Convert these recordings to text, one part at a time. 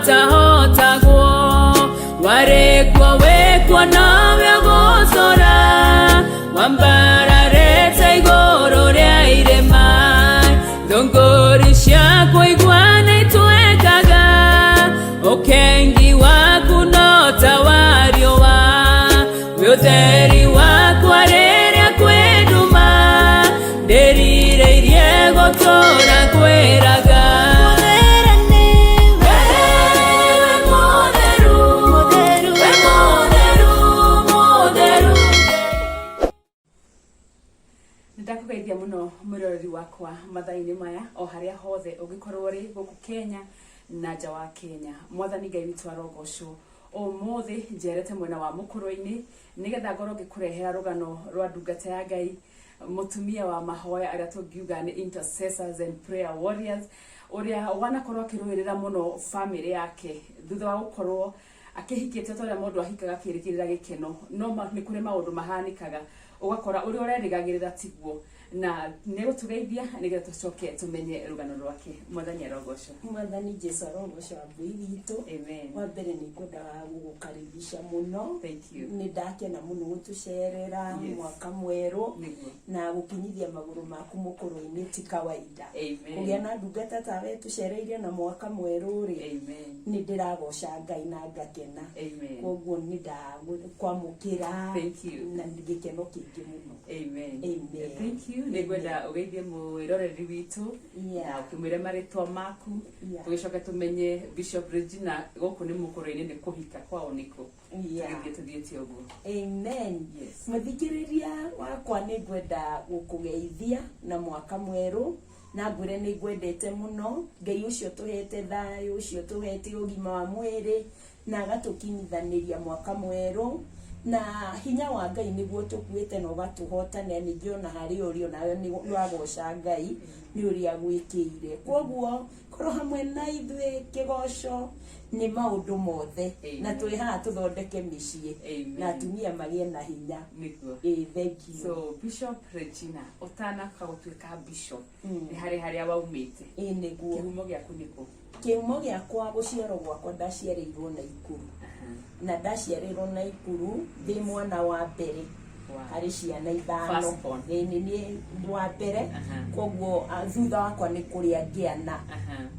utahotagwo warekwa wekwa nawe gũcora wambararete igũrũ rĩa irĩma thũngũri ciakwa igwana itwekaga ũkengi waku no ta wa riũa ũtheri wakwa rĩrĩa kwĩnduma ndĩrirĩirie gũtũũra kwĩraga ndakugeithia muno mwiroreri wakwa mathaini maya o haria hothe ungikorwo ri guku Kenya na nja wa Kenya mwathani Ngai witu arogocwo umuthi njerete mwena wa mukuruini nigetha ngorwo ngikurehera rugano rwa ndungata ya Ngai mutumia wa mahoya aria tungiuga ni intercessors and prayer warriors uria wanakorwo akiruirira muno family yake thutha wa gukorwo akihikite toria mundu ahikaga kirikirira gikeno no ni kuri maundu mahanikaga ugakora uri urerigagirira tiguo na nego tugeithia nigetha tucoke tumenye rugano rwake mwathani arogocwo mwathani Jesu arogocwo abwiritu amen wa mbere ni ngwendaga gugukaribisha muno thank you ni ndakena muno gutucerera mwaka mweru na gukinyithia maguru maku mukuruini ti kawaida amen kugia na ndungata tawe tucereire na mwaka mweru ri amen ni ndiragoca Ngai na ngakena amen koguo ni ndakwamukira thank you na ndigikeno kingi muno amen amen thank you nigwenda ugeithie mwiroreri witu na ukimwire maritwa maku tugicoke tumenye Bishop Regina goku ni mukuruini ni kuhika kwao niko tuthietie uguo amen muthikiriria wakwa ni ngwenda gukugeithia na mwaka mweru na ngwire ni ngwendete muno Ngai ucio tuhete thayu ucio tuhete ugima wa mwiri na gatukinyithaniria mwaka mweru na hinya wa Ngai niguo tukuite no gatuhotane ningiona hari urio nayo ni wagoca Ngai ni uria gwikire koguo korwo hamwe na ithuĩ kigoco ni maundu mothe na twi haha tuthondeke micii na atumia magie na hinya niguo thank you so Bishop Regina utana kagutuika bishop ni haria waumite niguo kihumo giaku niko kihumo giakwa guciarwo gwakwa ndaciarĩirwo na Ikuru na ndaciarĩirwo na Ikuru ndi mwana wa mbere hari ciana ithano ni wa mbere koguo thutha wakwa ni kuria ngiana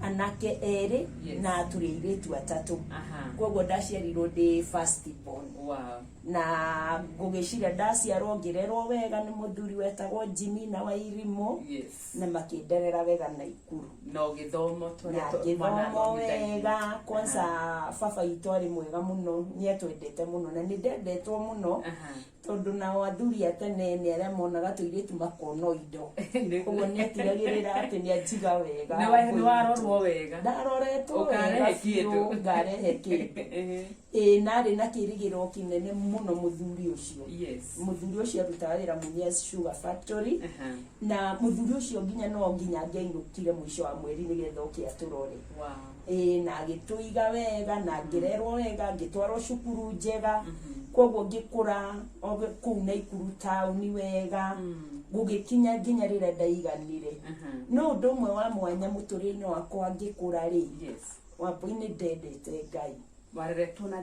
anake eri na tũrĩirĩtu atatu koguo ndaciarirwo ndi first born na ngugiciria ndaciarwo ngirerwo wega ni muthuri wetagwo Jimmy na Wairimu na makinderera wega na Ikuru no githomo twana wega kwanza baba itu ari mwega muno ni atwendete muno na ni ndendetwo muno tondu na wathuri atene ni aria monaga tuiritu makono indo koguo ni atigagirira ati ni ajiga wega ni warorwo wega ndaroretwo wega kindu ngarehe kindu nari na kirigiro kinene muno muthuri ucio muthuri ucio arutaga wira Mumias Sugar Factory na muthuri ucio nginya no nginya ngeinukire mwisho wa mweri nigetha ukiaturore na agituiga wega na ngirerwo wega ngitwarwo cukuru njega koguo ngikura kuu na Ikuru town wega gugikinya nginya rĩrĩa ndaiganire no ũndũ ũmwe wa mwanya mũtũrĩre-inĩ wakwa ngikura ri wambo-inĩ ndendete Ngai wareretwo na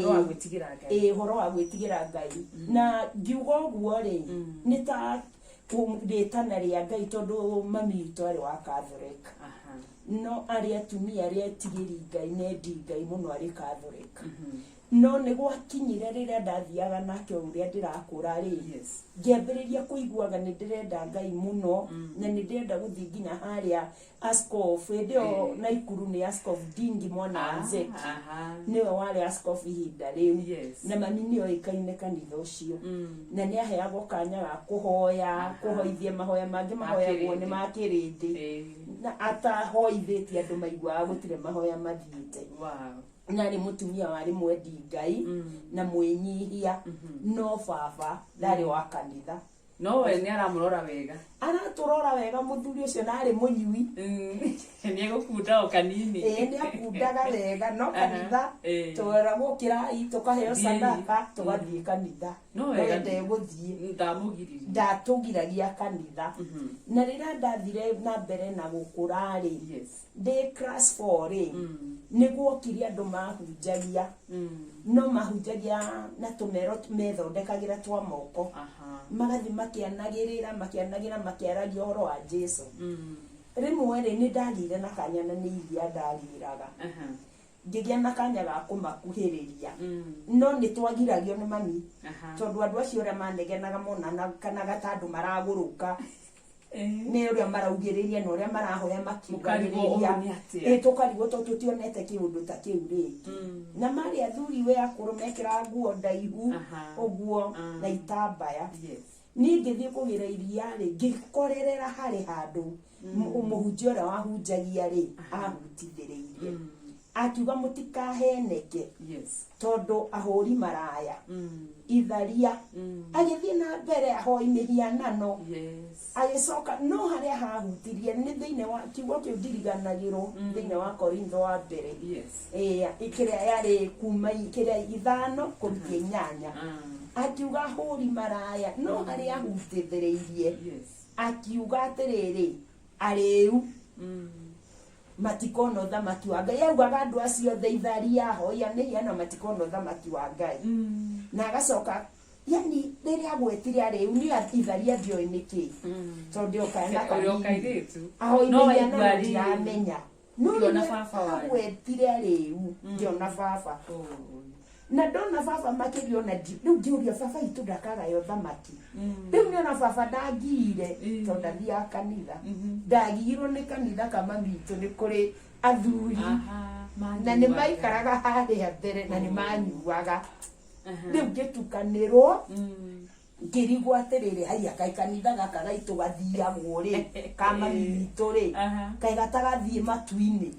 horo wa gwĩtigĩra Ngai horo wa gwĩtigĩra Ngai na ngiuga ũguo ri nĩ ta rĩtana rĩa Ngai tondũ mami witũ arĩ wa Catholic no arĩ atumia arĩa etigĩri Ngai nendi Ngai mũno arĩ Catholic no ni gwakinyire riria ndathiaga nake uria ndirakura ri ngiambiriria kuiguaga ni ndirenda Ngai muno na ni ndirenda guthi nginya haria askofu ndio na Ikuru ni askofu Dingi mwana Nzeki niwe wari askofu ihinda riu na mami nio ikaine kanitha ucio na ni aheagwo kanya ga kuhoya kuhoithia mahoya mangi mahoyagwo ni makirindi na atahoithitie andu maiguaga gutire mahoya mathiite na ni mutumia wari mwendi Ngai na mwinyihia no baba ndari wa kanitha no we ni aramurora wega turora wega muthuri ucio nari munyui ni egukunda o kanini ni akundaga wega no kanitha twera gukirai tukaheo sadaka tugathie kanitha no wega ndeguthie ndamugiriria ndatugiragia kanitha na rira ndathire na mbere na gukura ri ndi class 4 ri niguo kiri andu mahunjagia no mahunjagia na tumero methondekagira twa moko magathi makianagira makiaragia horo wa Jesu rimwe ri ni ndagire na kanya na ni iria ndagiraga ngigia na kanya ga kumakuhiriria no ni twagiragio ni mami tondu andu acio ria manegenaga monana kana gatandu maraguruka ni uria maraugiriria no uria marahoya makiugiriria tukarigwo to tutionete kiundu ta kiu ringi na mari athuri we akuru mekira nguo ndaihu uguo na itambaya ni ngithie kugira iria ri ngikorerera hari handu umuhunjia uria wahunjagia ri ahutithiriirie akiuga mutikaheneke tondu ahuri maraya itharia agithie na mbere ahoi mihianano agicoka no haria hahutirie ni thiine wa kiugo kiu ndiriganagirwo thiine wa Korintho wa mbere ikiria yari kuma ikiria 5 kurutia 8 akiuga ahuri maraya no haria ahutithireirie akiuga atiriri ariu matikono thamaki wa Ngai augaga andu acio theitharia hoya ni hiana matikono thamaki wa Ngai na agacoka yani riria gwetire ariu ni atitharia ndio niki tondu okaenda kairitu no ndiramenya no na baba wa gwetire ariu ndio na baba na ndona baba makirio na riu ngiuria baba itu ndakaga yo thamaki riu niona baba ndagire tondu ndathia kanitha ndagirwo ni kanitha kama mitu ni kuri athuri na ni maikaraga haria mbere na ni manyuaga riu ngitukanirwo ngirigwo atiriri haya kai kanitha gaka gaitu gathiagwo ri kama mitu ri kai gatagathie matuini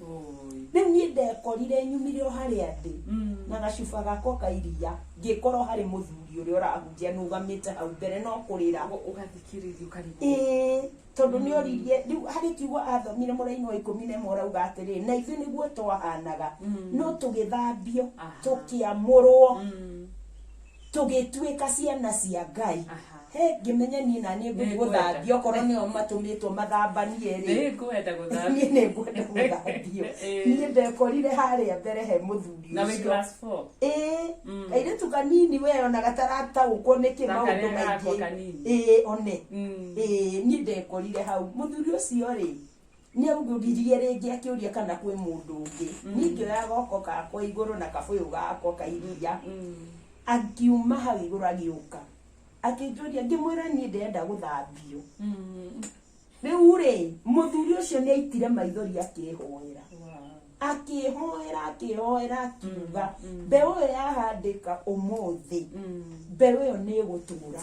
riu ni ndekorire nyumire o haria ndi na gacuba gakwa kairia ngikorwo hari muthuri uria urahunjia nugamite hau mbere no kurira ugathikiriria ukarigwo tondu ni oririe riu hari kiugo athomire muraini wa 11 urauga atiri na ithu niguo twahanaga no tugithambio tukiamurwo tugituika ciana cia Ngai ngimenya ni na ni guthambio korwo ni o matumitwo mathambanie ri ni ngwenda guthambio ni ngwenda guthambio ni ndekorire haria mbere he muthuri na we class 4 kaire tu kanini we ona gatarata uko niki maundu maingi one ni ndekorire hau muthuri ucio ri ni auguririe ringi akiuria kana kwi mundu ungi ningi ya goko kakwa iguru na kabuyu gakwa kairia akiuma hau iguru agiuka akinjuria ngimwira ni ndenda guthambio riu ri muthuri ucio ni aitire maithori akihoera akihoera akiuga mbeu yahandika umuthi mbeu yo ni gutura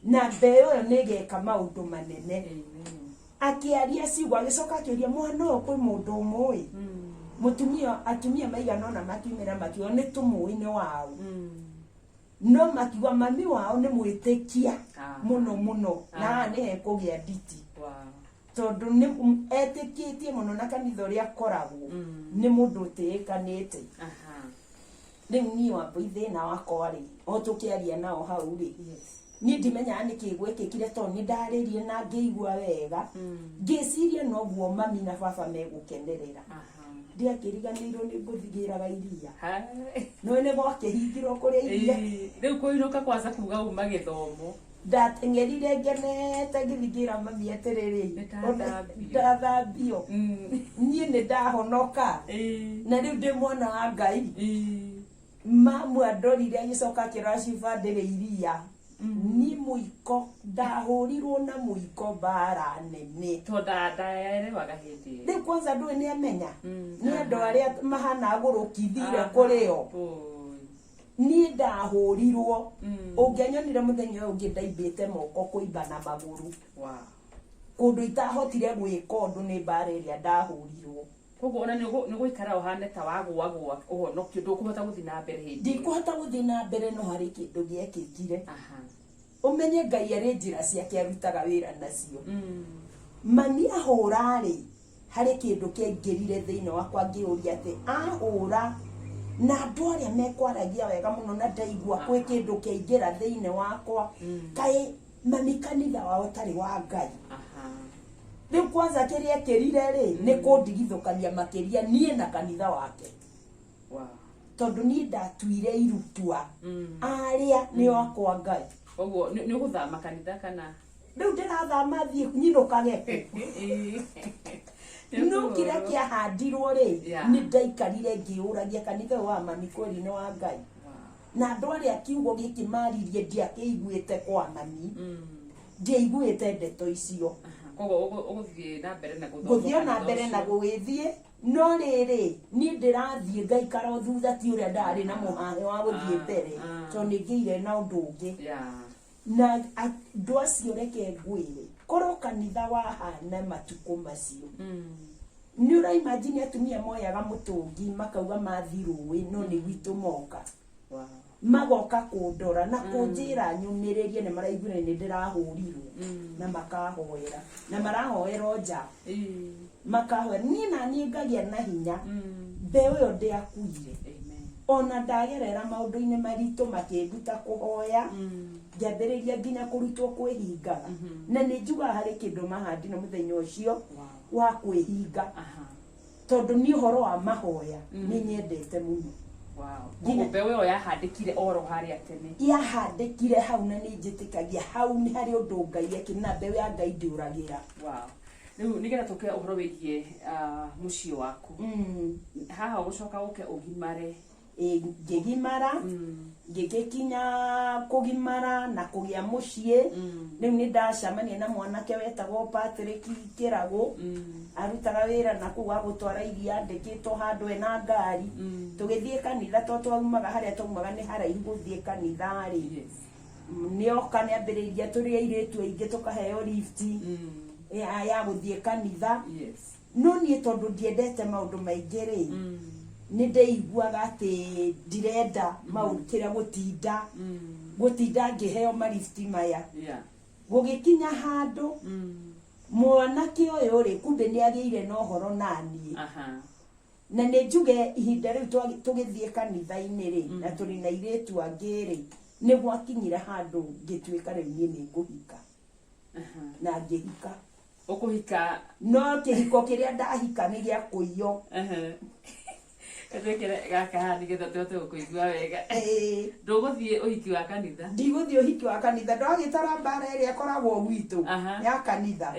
na mbeu yo ni geka maundu manene akiaria ciugo agicoka akiuria mwana uyu kwi mundu umwe atumia maigana ona makiumira makio ni tumui ni wao no makiwa mami wao ni mwitikia muno na ni he kugia nditi tondu ni etikitie muno na kanitha uria koragwo ni mundu utiikanite riu ni wambo ithina wakwa ri o tukiaria nao hau ri ni ndimenya ni kigwekikire to ni ndaririe na ngeigua wega ngiciria no guo mami na baba megukenerera ndiakiriganirwo ni nguthigiraga iria no ne gwakihingirwo kuria iria riu kuinuka kwanza kuga uma githomo ndatengerire ngenete ngithigira mami atiriri ndathambio nie ni ndahonoka na riu ndi mwana wa Ngai mamu andorire agicoka akiraciba ndire iria ni muiko ndahurirwo na muiko bara nene tonda ndaere wagahindi riu kwanza ndui ni amenya ni andu aria mahana gurukithire kurio ni ndahurirwo ungenyonire muthenya ungi ndaimbite moko kuimba na maguru kundu itahotire gwika undu ni bara iria ndahurirwo koguo ona ni guikara uhane ta wagwa uhonokio ndukuhota guthii na mbere hindi ndikuhota guthii na mbere no hari kindu giekikire umenye Ngai arĩ njĩra ciake arutaga wĩra nacio. Mami ahũra rĩ, harĩ kĩndũ kĩaingĩrire thĩinĩ wakwa ngĩũria atĩ ahũra na andũ arĩa mekwaragia wega mũno na ndaigua kwĩ kĩndũ kĩaingĩra thĩinĩ wakwa, kaĩ mami kanitha wao tarĩ wa Ngai. Rĩu kwanza kĩrĩa ekĩrire rĩ, nĩ kũndigithũkania makĩria niĩ na kanitha wake. Tondũ niĩ ndatuire irutua arĩa nĩo akwa Ngai. Ũguo nĩ ũgũthama kanitha kana? Rĩu ndĩrathama thiĩ nyinũkage kũ. No kĩrĩa kĩahandirwo rĩ, nĩ ndaikarire ngĩũragia kanitha wa mami kweri nĩ wa Ngai. Na andũ arĩa kiugo gĩkĩ maririe ndiakĩiguĩte kwa mami, ndiaiguĩte ndeto icio. Koguo ũgũthiĩ na mbere na gũthiĩ na mbere na gũgĩthiĩ, no rĩrĩ niĩ ndĩrathiĩ ngaikara o thutha ti ũrĩa ndarĩ na mũhahe wa gũthiĩ mbere, tondũ nĩngĩire na ũndũ ũngĩ. Na andũ acio reke ngwĩre, korwo kanitha wahana matukũ macio, nĩ ũraimagine atumia moyaga mũtũngi makauga mathi rũĩ, no nĩ gwitũ moka magoka kũndora na kũnjĩra nyumĩrĩrie nĩ maraigua nĩ ndĩrahũrirwo na makahoera na marahoera nja makahoera niĩ na niĩ ngagĩa na hinya mbeũ ĩyo ndĩakuire. Ona ndagerera maũndũ-inĩ maritũ makĩnduta kũhoya, ngĩambĩrĩria nginya kũrutwo kwĩhingaga, na nĩ njugaga harĩ kĩndũ mahandire mũthenya ũcio wa kwĩhinga, tondũ nĩ ũhoro wa mahoya nĩ nyendete mũno. Koguo mbeũ ĩyo yahandĩkire oro harĩa tene? Yahandĩkire hau na nĩ njĩtĩkagia hau nĩ harĩ ũndũ Ngai ekĩra na mbeũ ya Ngai ndĩũragĩra. Rĩu nĩgetha tũke ũhoro wĩgiĩ mũciĩ waku, haha ũgũcoka ũke ũgimare? Ngĩgimara, ngĩgĩkinya kũgimara na kũgĩa mũciĩ, rĩu nĩ ndacemania na mwanake wetagwo Patrick Kĩragũ, arutaga wĩra na kũu wa gũtwara iria, andĩkĩtwo handũ ena ngari, tũgĩthiĩ kanitha tondũ twaumaga harĩa twaumaga nĩ haraihu gũthiĩ kanitha rĩ, nĩoka nĩambĩrĩirie tũrĩ airĩtu aingĩ tũkaheo lift ya gũthiĩ kanitha. No niĩ tondũ ndiendete maũndũ maingĩ rĩ, nĩ ndeiguaga atĩ ndirenda maũndũ kĩrĩa gũtinda ngĩheo marifti maya. Gũgĩkinya handũ mwanake ũyũ rĩ, kumbe nĩ agĩire na ũhoro naniĩ, na nĩ njuge ihinda rĩu tũgĩthiĩ kanitha-inĩ rĩ, na tũrĩ na airĩtu angĩ rĩ, nĩ gwakinyire handũ ngĩtuĩka rĩu niĩ nĩ ngũhika na ngĩhika. Ũkũhika? No kĩhiko kĩrĩa ndahika nĩ gĩa kũiywo. Gaka haha nĩgetha tũhote gũkũigua wega. Ndũgũthiĩ ũhiki wa kanitha? Ndigũthiĩ ũhiki wa kanitha, ndagĩtara mbara ĩrĩa ĩkoragwo gwitũ ya kanitha.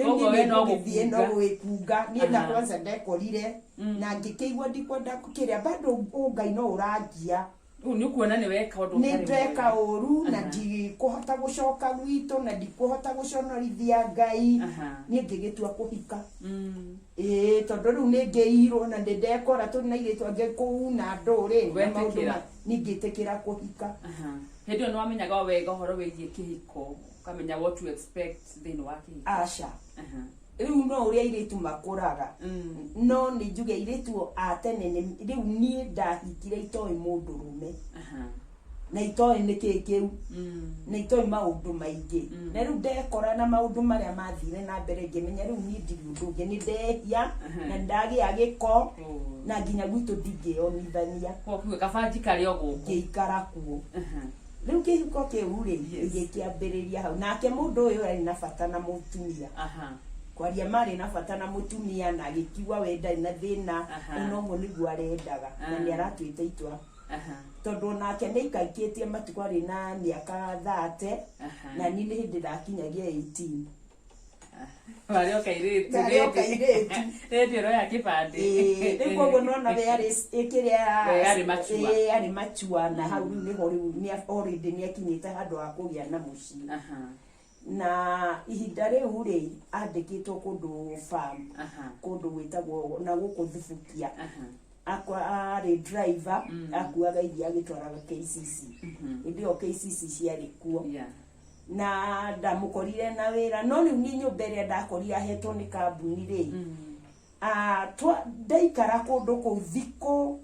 Koguo we no gũthiĩ no gwĩkunga, niĩ na kwanza ndekorire na ngĩkĩigua ndikwenda kĩrĩa bado Ngai no ũrangia. Nĩ kuona nĩ weka ũndũ ũtarĩ nĩ ndeka ũru na ndikũhota gũcoka gwitũ na ndikũhota gũconorithia Ngai, niĩ ngĩgĩtua kũhika. Tondũ rĩu nĩ ngĩirwo na ndekora tũrĩ na airĩtu angĩ kũu na ndũrĩ nĩ ngĩtĩkĩra kũhika. Hĩndĩ ĩyo nĩ wamenyaga wega ũhoro wĩgiĩ kĩhiko, ũkamenya what to expect thĩinĩ wa kĩhiko? Aca, rĩu no ũrĩa airĩtu makũraga, no nĩ njuge airĩtu a tene rĩu niĩ ndahikire itoĩ mũndũrũme na itoĩ nĩkĩ kĩu na itoĩ maũndũ maingĩ, na rĩu ndekora na maũndũ marĩa mathire na mbere ngĩmenya rĩu niĩ ndirĩ ũndũ ũngĩ, nĩ ndehia na ndagĩa gĩko na nginya gwitũ ndingĩonithania. Kabanji karĩ o gũkũ ngĩikara kuo. Rĩu kĩhiko kĩu rĩ gĩkĩambĩrĩria hau, nake mũndũ ũyũ arĩ na bata na mũtumia, kwaria marĩ na bata na mũtumia na agĩkiuga we ndarĩ na thĩna, na ũguo nĩguo arendaga na nĩ aratuĩte itua, tondũ nake nĩ aikaikie matukũ arĩ na mĩaka 30 na niĩ nĩ hĩndĩ ndakinyagia 18. Warĩ o kairĩtu rĩndiũ roya kĩbandĩ. Rĩu koguo nona we arĩ machua na hau rĩu nĩho already nĩ akinyĩte handũ ha kũgĩa na mũciĩ. Na ihinda rĩu rĩ andĩkĩtwo kũndũ farm, kũndũ gwĩtagwo na gũkũ Thubukia, arĩ driver akuaga iria agĩtwaraga KCC. Hĩndĩ ĩyo KCC ciarĩ kuo na ndamũkorire na wĩra, no rĩu niĩ nyũmba ĩrĩa ndakorire ahetwo nĩ kambuni rĩ, ndaikara kũndũ kũu thikũ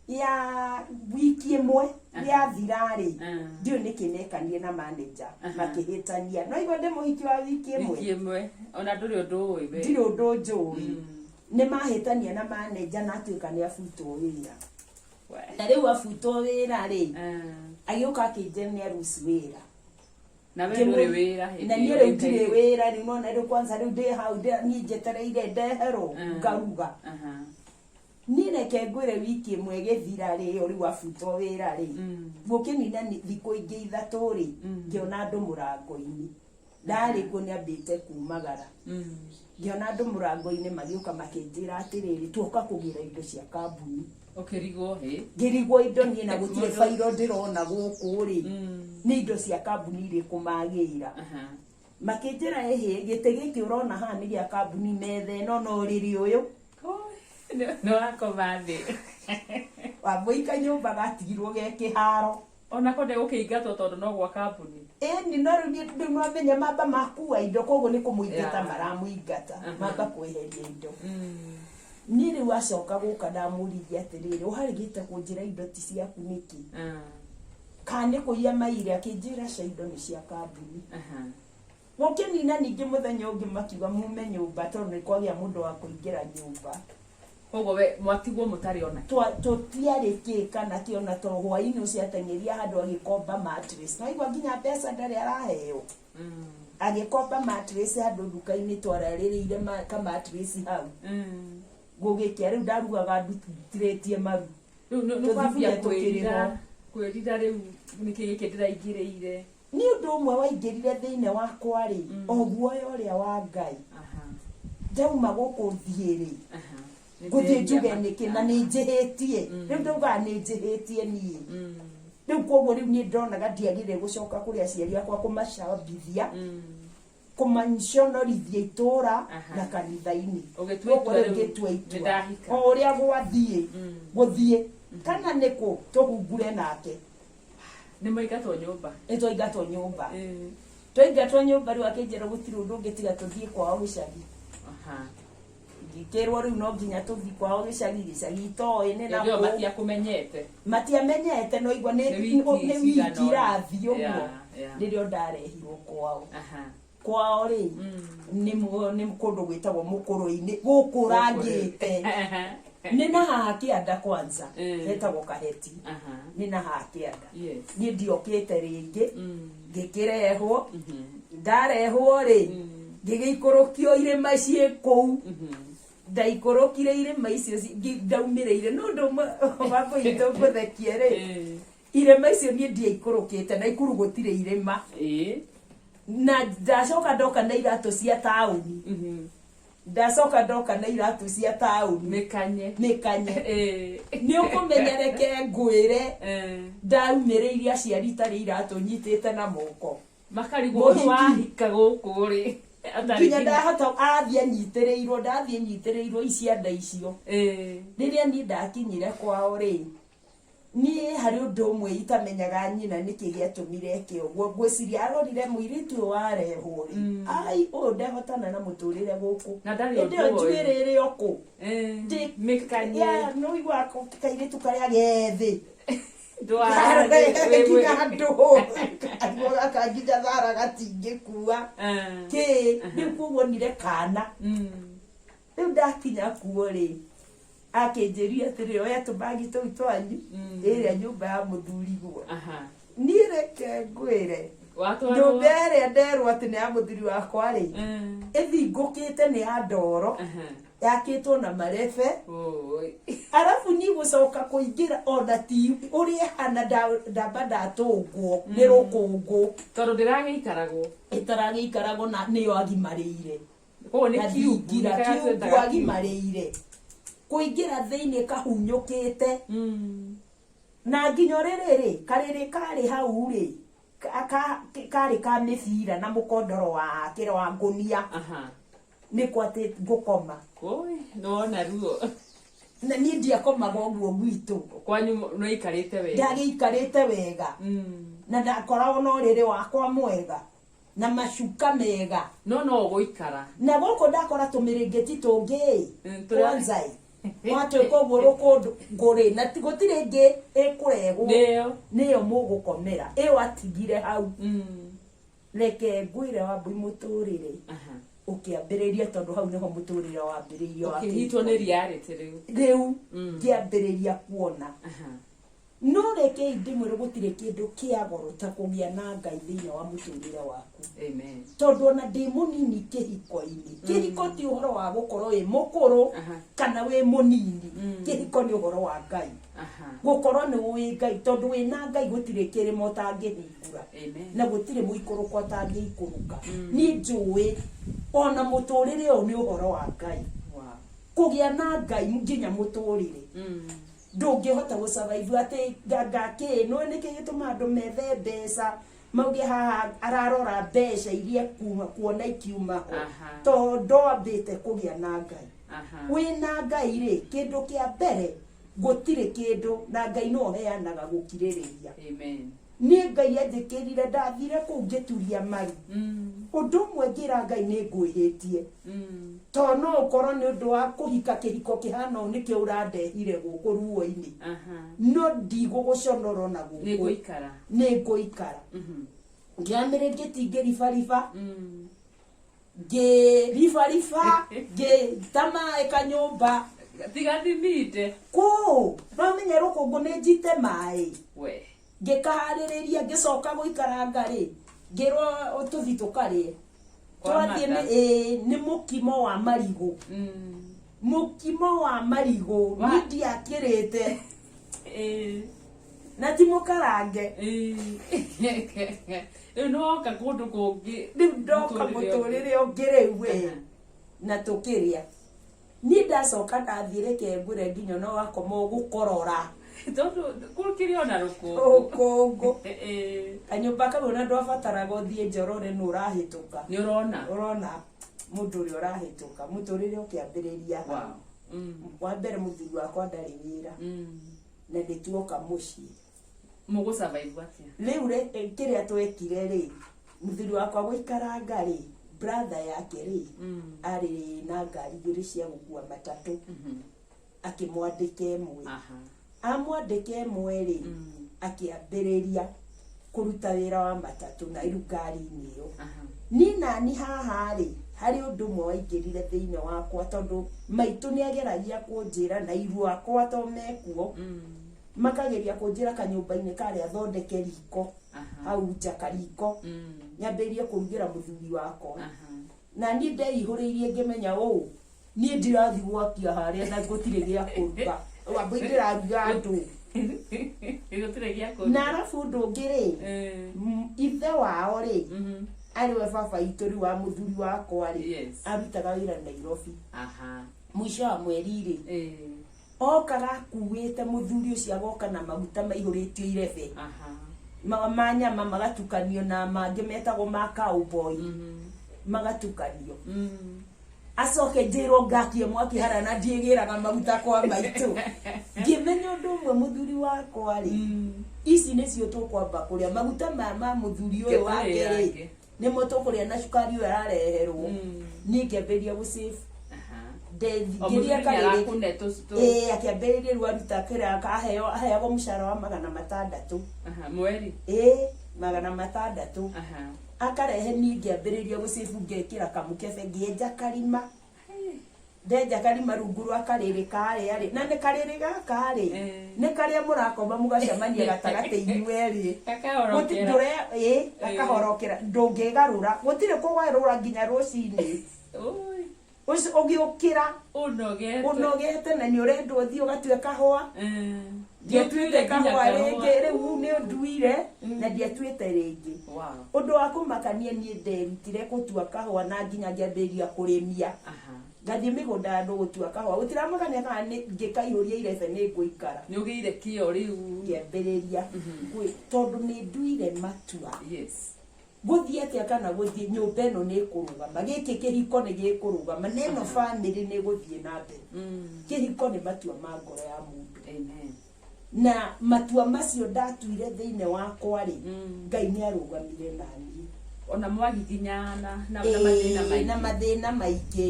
ya wiki imwe ya thirari ndio nikinekanie na manager makihitania no igwa ndemo hiki wa wiki imwe ona nduri undu ui we ndiri undu njui ni mahitania na manager na atuika ni afuto wira na riu afuto wira ri agioka akije ni arusi wira na we nduri wira na ni riu ndiri wira ri no na riu kwanza riu ndi hau ni jetereire ndehero ngaruga nireke ngwire wiki imwe githira ri uri wafuto wira ri gukinina thiko ingi ithatu ri ngiona andu murango-ini ndari ko ni ambite kumagara ngiona andu murango-ini magioka makinjira atiriri tuoka kugira indo cia kambuni ngirigwo indo nie na gutire fairo ndirona guku ri ni indo cia kambuni iri kumagira makinjira ehe gite giki urona ha ni gia kambuni methe no riri uyu no akomathi wamuika nyumba gatigirwo ge kiharo ona ko ndego kiingatwo tondu no gwa kambuni ni no ndu no menya mamba makua indo koguo ni kumuingata maramuingata mamba kweheria indo ni riu acoka guka ndamurithia atiriri uharigite kunjira indo ti ciaku niki kane kuia maire akinjira cia indo ni cia kambuni mukinina ningi muthenya ungi makiuga mume nyumba tondu ni kwagia mundu wa kuingira nyumba koguo we mwatigwo mutari ona tutiarikika na kiona to hwaini uciatengeria handu agikomba mattress no igwa nginya pesa ndari araheo agikomba mattress handu nduka-ini twaraririire ka mattress hau gugikia riu ndarugaga ndutiretie maru no kwambia kwirira riu niki giki ndiraingiriire ni undu umwe waingirire thiine wakwa ri oguoya uria wa Ngai ndauma guku thiiri guthie njuge niki na ni njihitie riu ndauga ni njihitie nie riu koguo riu ni ndonaga ndiagire gucoka kuri aciari akwa kumacambithia kumancionorithia itura na kanitha-ini ugitua itua o uria gwathie guthie kana niku tuhungure nake ni maingatwo nyumba twaingatwo nyumba twaingatwo nyumba riu akinjira gutiri undu ungitiga tuthie kwao gicagi ngikirwo riu no nginya tuthie kwao gicagi itoe ni na ndio matiamenyete no igwa ni wiki rathi uguo nirio ndarehirwo kwao ri ni kundu gwitagwo mukuru-ini guku rangite ni na haha kianda kwanza hetagwo kaheti ni na haha kianda ni ndiokite ringi ngikirehwo ndarehwo ri ngigiikurukio irima cie kou ndaikurukire irima icio ndaumireire no ndu maboito kuthekie ri irima icio ni ndiaikurukite na ikuru gutire irima na ndacoka ndoka na iratu cia tauni ndacoka ndoka na iratu cia tauni mikanye ni ukumenya reke ngwire ndaumireirie aciari tari iratu nyitite na moko makarigwo wahika guku ri nginya ndahota athie nyitiriirwo icianda icio riria ni ndakinyire kwao ri ni hari undu umwe itamenyaga nyina niki giatumire ki uguo ngwiciria arorire muiritu warehwo ri ai uyu ndehotana na muturire guku na ndari ndio njwirire oku mikanye ya no igwa kairitu karia gethi akangija thara gatingikua ki riu kuwonire kana riu ndakinya kuo ri akinjiria atiri oya tubagi tou twanyu iria nyumba ya muthurigwo niĩ reke ngwĩre nyumba ĩrĩa nderwo atĩ nĩ ya mũthuri wakwa rĩ ĩthingũkĩte nĩ ya ndoro yakĩtwo na marebe arabu ni gũcoka kũingĩra ona ti ũrĩa hana ndamba ndatũngwo nĩ rũkũngũ tondũ ndĩragĩikaragwo ĩtaragĩikaragwo na nĩyo agimarĩire koguo nĩ kiugu agimarĩire kuingira thiini kahunyukite na nginya riri kariri kari hau ri kari ka mibira na mukondoro wa kira wa ngunia ni kwate ngukoma no na ruo na ni ndia komaga uguo gwitu kwanyu no ikarite wega ndagiikarite wega na ndakoragwo no riri wakwa mwega na macuka mega no guikara na goko ndakora tumiringeti tungi kwanza Watu koguo kundu nguri na tigutire ngi ikurehu niyo mugukomera iyo atigire hau reke ngwire Wambui muturire ukiambiriria tondu hau niho muturire wambiririo ukihitwo ni reality riu ngiambiriria kuona no reke ndimwire gutire kindu kia goro ta kugia na Ngai thiini wa muturire waku. Amen. Tondu ona ndi munini kihiko-ini kihiko ti uhoro wa gukorwo wi mukuru kana wi munini kihiko ni uhoro wa Ngai gukorwo ni wi Ngai tondu wi na Ngai gutire kirimo tangihingura na gutire muikuruko tangihikuruka ni njui ona muturire o ni uhoro wa Ngai kugia na Ngai nginya muturire ndungihota gusurvive ati gangaki no niki gituma andu methe mbeca mauge haha ararora mbeca iria kuona ikiuma ho tondu ambite kugia na Ngai wina Ngai ri kindu kia mbere gutire kindu na Ngai no heanaga gukiririria. Amen. Ni Ngai anjikirire ndathire ku ngituria mari undu mwe ngira Ngai ni ngwihitie to no ukorwo ni undu wa kuhika kihiko kihana nikio urandehire guku ruo-ini no ndiguguconora na guku ni nguikara ngiamire ngitingiribariba ngiribariba ngitama ikanyumba tigathimite ku no menye rukungu ni njite mai we ngikahariria ngicoka guikara ngari ngirwo ututhi tukarie twathie ni mukimo wa marigo mukimo wa marigo ni ndiakirite na ti mukarange no ka kundu kungi ndoka muturire ongiriu we na tukiria ni ndacoka ndathire kengure nginya no wakoma gukorora tondu kukirio na rukungu kanyumba kau na ndwabataraga uthie njorore no urahituka ni urona mundu uri urahituka muturire ukiambiriria wa mbere muthuri wakwa ndari wira na ndituoka mucii mugu survive atia riu kiria twekire ri muthuri wakwa guikara ngari brother yake ri ari na ngari igiri cia gukua matatu akimwandika imwe amwandika imwe ri akiambiriria kuruta wira wa matatu na iru ngari-ini iyo ni nani haha ri hari undu mwe waingirire thiini wakwa tondu maitu ni ageragia kunjira na iru akwa to mekuo makageria kunjira kanyumba-ini kari athondeke riko hau nja kariko nyambirie kurugira muthuri wakwa na ni ndeihuriirie ngimenya ni ndirathi gwakia haria na gutire gia kuruga Wambui ndiraruga andu gutire gia kuruga na arafu ndungiri ithe wao ri ariwe baba itu ri wa muthuri wakwa ri arutaga wira Nairobi mwisho wa mweri ri okaga kuwite muthuri ucio agoka na maguta maihuritio irebe manyama magatukanio na mangi metagwo ma cowboy magatukanio acoke njirwo ngakie mwaki hara na ndiegiraga maguta kwa maitu ngimenya undu umwe muthuri wakwa ri ici nicio tukwamba kuria maguta ma muthuri uyu wake ri nimo tukuria na cukari uyu arareherwo ni ngiambiria gucave ngiria kariri akiambiriria riu aruta kira aheagwo mucara wa 600 mweri 600 akarehe ni ngiambiriria gucibu ngekira kamukebe ngienja karima ndenja karima rungu rwa kariri kari ari na ni kariri gakari ni karia murakoma mugacemania gatagati inyueri gakahorokera ndungigarura gutire kugwarura nginya rucini ugiukira unogete na ni urendwo uthii ugatue kahua ndiatuite kahua ringi riu ni unduire na ndiatuite ringi undu wa kumakania ni nderutire gutua kahua na nginya ngiambiriria kurimia ngathie migunda andu gutua kahua gutiramakania kana ni ngikaihuria irebe ni nguikara ni ugiire kio riu ngiambiriria tondu ni nduire matua guthie atia kana guthie nyumba ino ni kurugama giki kihiko ni gikurugama neno family ni guthie na mbere kihiko ni matua ma ngoro ya mundu na matua macio ndatuire thiine wakwa ri Ngai ni arugamire nani ona mwagiginyana na mathina maingĩ na mathina maingĩ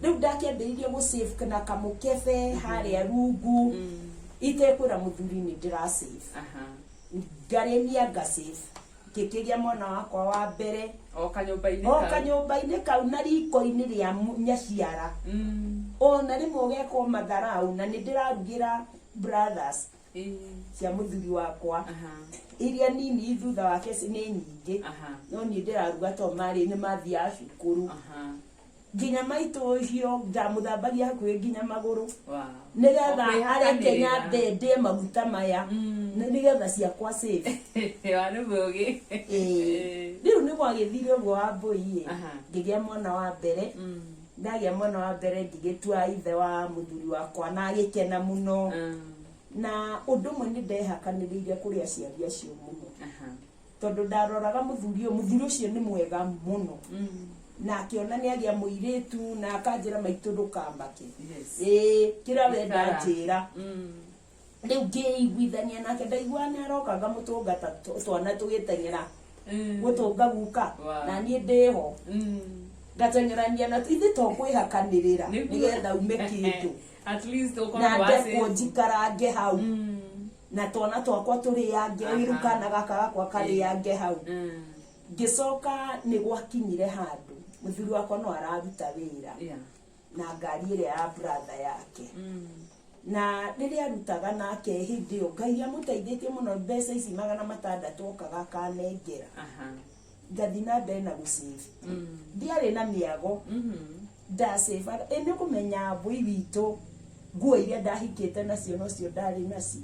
rĩu ndakĩambĩrĩirie gũ save na kamũkebe harĩa rungu itekwĩra mũthuri nĩ ndĩra save ngarĩmia nga save ngĩkĩgĩa mwana wakwa wa mbere o kanyũmba-inĩ kau na riko-inĩ rĩa nyaciara ona rĩmwe ũgekwo matharau na nĩ ndĩrarugĩra brothers cia mũthuri wakwa iria nini thutha wake nĩ nyingĩ no niĩ ndĩraruga to marĩ nĩ mathiaga cukuru nginya maitũ ũcio ndamũthambagia hakuhĩ nginya magũrũ nĩgetha areke nyambe ndĩe maguta maya nĩgetha ciakwa save rĩu nĩ gwagĩthire ũguo wa mbũi ngĩgĩa mwana wa mbere ndagĩa mwana wa mbere ngĩgĩtua ithe wa mũthuri wakwa na agĩkena mũno na ũndũ ũmwe nĩ ndehakanĩrĩire kũrĩ aciari acio mũno tondũ ndaroraga mũthuri ũcio nĩ mwega mũno na akĩona nĩ agĩa mũirĩtu na akanjĩra maitũ ndũkamake kĩrĩa we ndanjĩra rĩu ngĩiguithania nake ndaiguaga nĩ arokaga mũtũngata twana tũgĩteng'era gũtũnga guka na niĩ ndĩho ngateng'erania na ithuĩ to kwĩhakanĩrĩra nĩgetha ume kĩndũ na ndekwo njikarange hau na twana twakwa tũrĩange irukana gaka gakwa karĩange hau ngĩcoka nĩ gwakinyire handũ mũthuri wakwa no araruta wĩra na ngari ĩrĩa ya brother yake na rĩrĩa arutaga nake hĩndĩ ĩyo Ngai amũteithĩtie mũno mbeca ici 600 okaga akanengera ngathi na mbere na gũsave ndiarĩ na mĩago ndasave nĩ kũmenya mbũi witũ nguo iria ndahikĩte nacio nocio ndarĩ nacio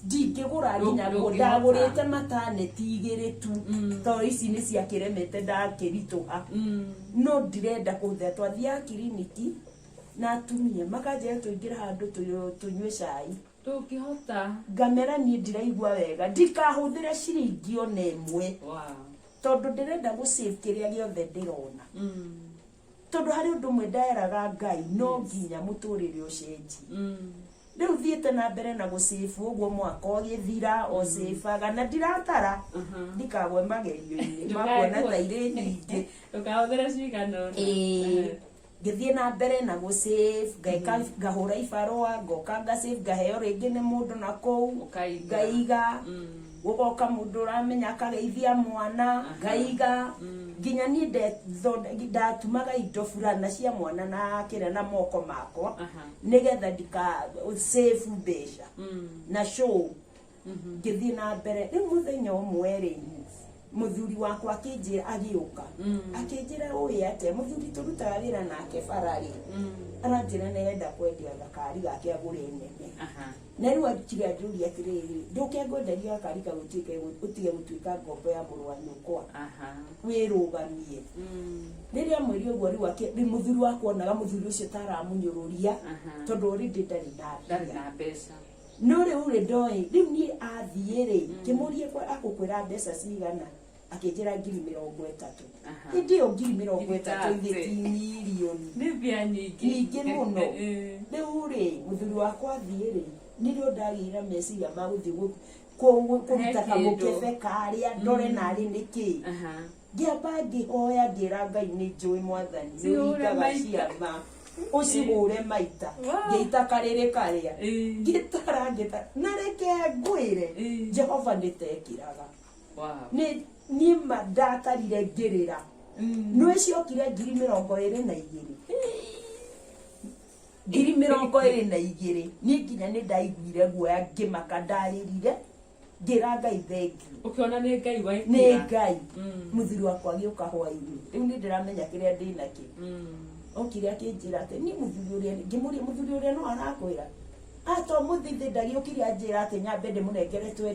ndingĩgũra nginya nguo ndagũrĩte mataneti 2 tu to ici nĩ ciakĩremete ndakĩritũha no ndirenda kũhũthĩra twathiaga kiriniki na atumia makanjĩra tũingĩra handũ tũnyue cai tũkĩhota ngamera niĩ ndiraigua wega ndikahũthĩre ciringi ona ĩmwe tondũ ndĩrenda gũsave kĩrĩa gĩothe ndĩrona tondũ harĩ ũndũ ũmwe ndaeraga Ngai no nginya mũtũrĩre ũcenjie rĩu thiĩte na mbere na gũsave ũguo mwaka ũgĩthira o save na ndiratara ndikagwe magerio-inĩ makuona ta irĩ nyingĩ ndũkahũthĩre cigano ngĩthiĩ na mbere na gũsave ngahũra ibarũa ngoka ngasave ngaheo rĩngĩ nĩ mũndũ na kũu ngaiga gũgoka mũndũ ũramenya akageithia mwana ngaiga nginya niĩ ndatumaga indo fulana cia mwana na kĩrĩa na moko makwa nĩgetha ndika save mbeca na show ngĩthiĩ na mbere rĩu mũthenya ũmwe rĩ mũthuri wakwa akĩnjĩra agĩũka akĩnjĩra ũĩ atĩa mũthuri tũrutaga wĩra nake bararĩ aranjĩra nĩenda kwendia gakari gake agũre nene na rĩu akĩga njũria atĩrĩrĩ ndũke ngwenderia gakari ũtige gũtuĩka ngombo ya mũrũ wa nyũkwa wĩrũgamie rĩrĩa mweri ũguo rĩu mũthuri wakwa onaga mũthuri ũcio taramũnyũrũria tondũ already ndarĩ na mbeca no rĩu rĩ ndoĩ rĩu niĩ athiĩ rĩ kĩmũrie agũkwĩra mbeca cigana akĩnjĩra 30,000 hĩndĩ ĩyo 30,000 ithĩti mirioni nĩ mbia nyingĩ mũno rĩu rĩ mũthuri wakwa athiĩ rĩ nĩrĩo ndagĩire meciria ma gũthiĩ kũruta kamũkebe karĩa ndore narĩ nĩkĩ ngĩamba ngĩhoya ngĩra Ngai nĩ njũĩ Mwathani nĩũhingaga ciama ũcihũre maita ngĩita karĩrĩ karĩa ngĩtara na reke ngwĩre Jehova nĩtekĩraga niĩ ndatarire ngĩrĩra nĩ ciokire 22,000 22,000 niĩ nginya nĩ ndaiguire guoya ngĩmaka ndarĩrire ngĩra Ngai thengiũ ũkĩona nĩ Ngai nĩ Ngai mũthuri wakwa agĩũka hwaĩ-inĩ rĩu nĩ ndĩramenya kĩrĩa ndĩnakĩ okire akĩnjĩra atĩ niĩ ngĩmũria mũthuri ũrĩa no arakwĩra ato mũthithĩ ndagĩũkire anjĩra atĩ nyambe ndĩmũnengere 25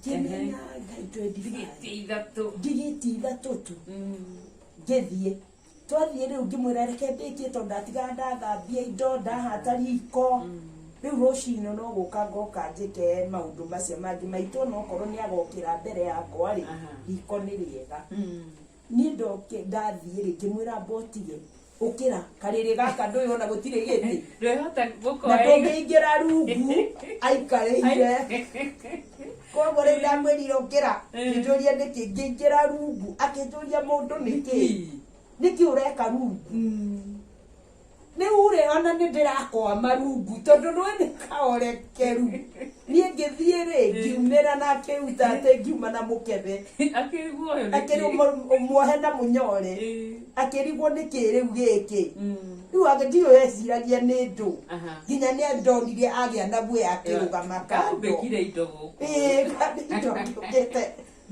kĩmenya Ngai 25 ndigiti 3 tu ngĩthiĩ twathiĩ rĩu ngĩmwĩra reke ndĩkie tondũ ndatigaga ndathambia indo ndahata riko rĩu rũcinĩ no gũka ngoka njĩke maũndũ macio mangĩ maitũ no korwo nĩ agokĩra mbere yakwa rĩ riko nĩ rĩega niĩ ndathiĩ rĩ ngĩmwĩra mbotige ũkĩra karĩrĩ gaka ndũĩ ona gũtirĩ gĩtĩ ndwĩhota na ndũngĩingĩra rungu aikarĩire Koguo rä ndamwä rire å kä ra ngä njå ria nä kä ngä ingä ra rungu akä njå ria må ndå nä kä å reka rungu nä u rä ona nä ndä rakwama rungu tondå nä nä kaorekeru niä ngä thiä rä ngiumä ra na akä ruta atä ngiuma na må kebe akä muohe na må nyore akä rigwo nä kä rä u gä kä rä u agä ndirå eciragia nä ndå nginya nä andonire agä a na guoya akä rå gama kando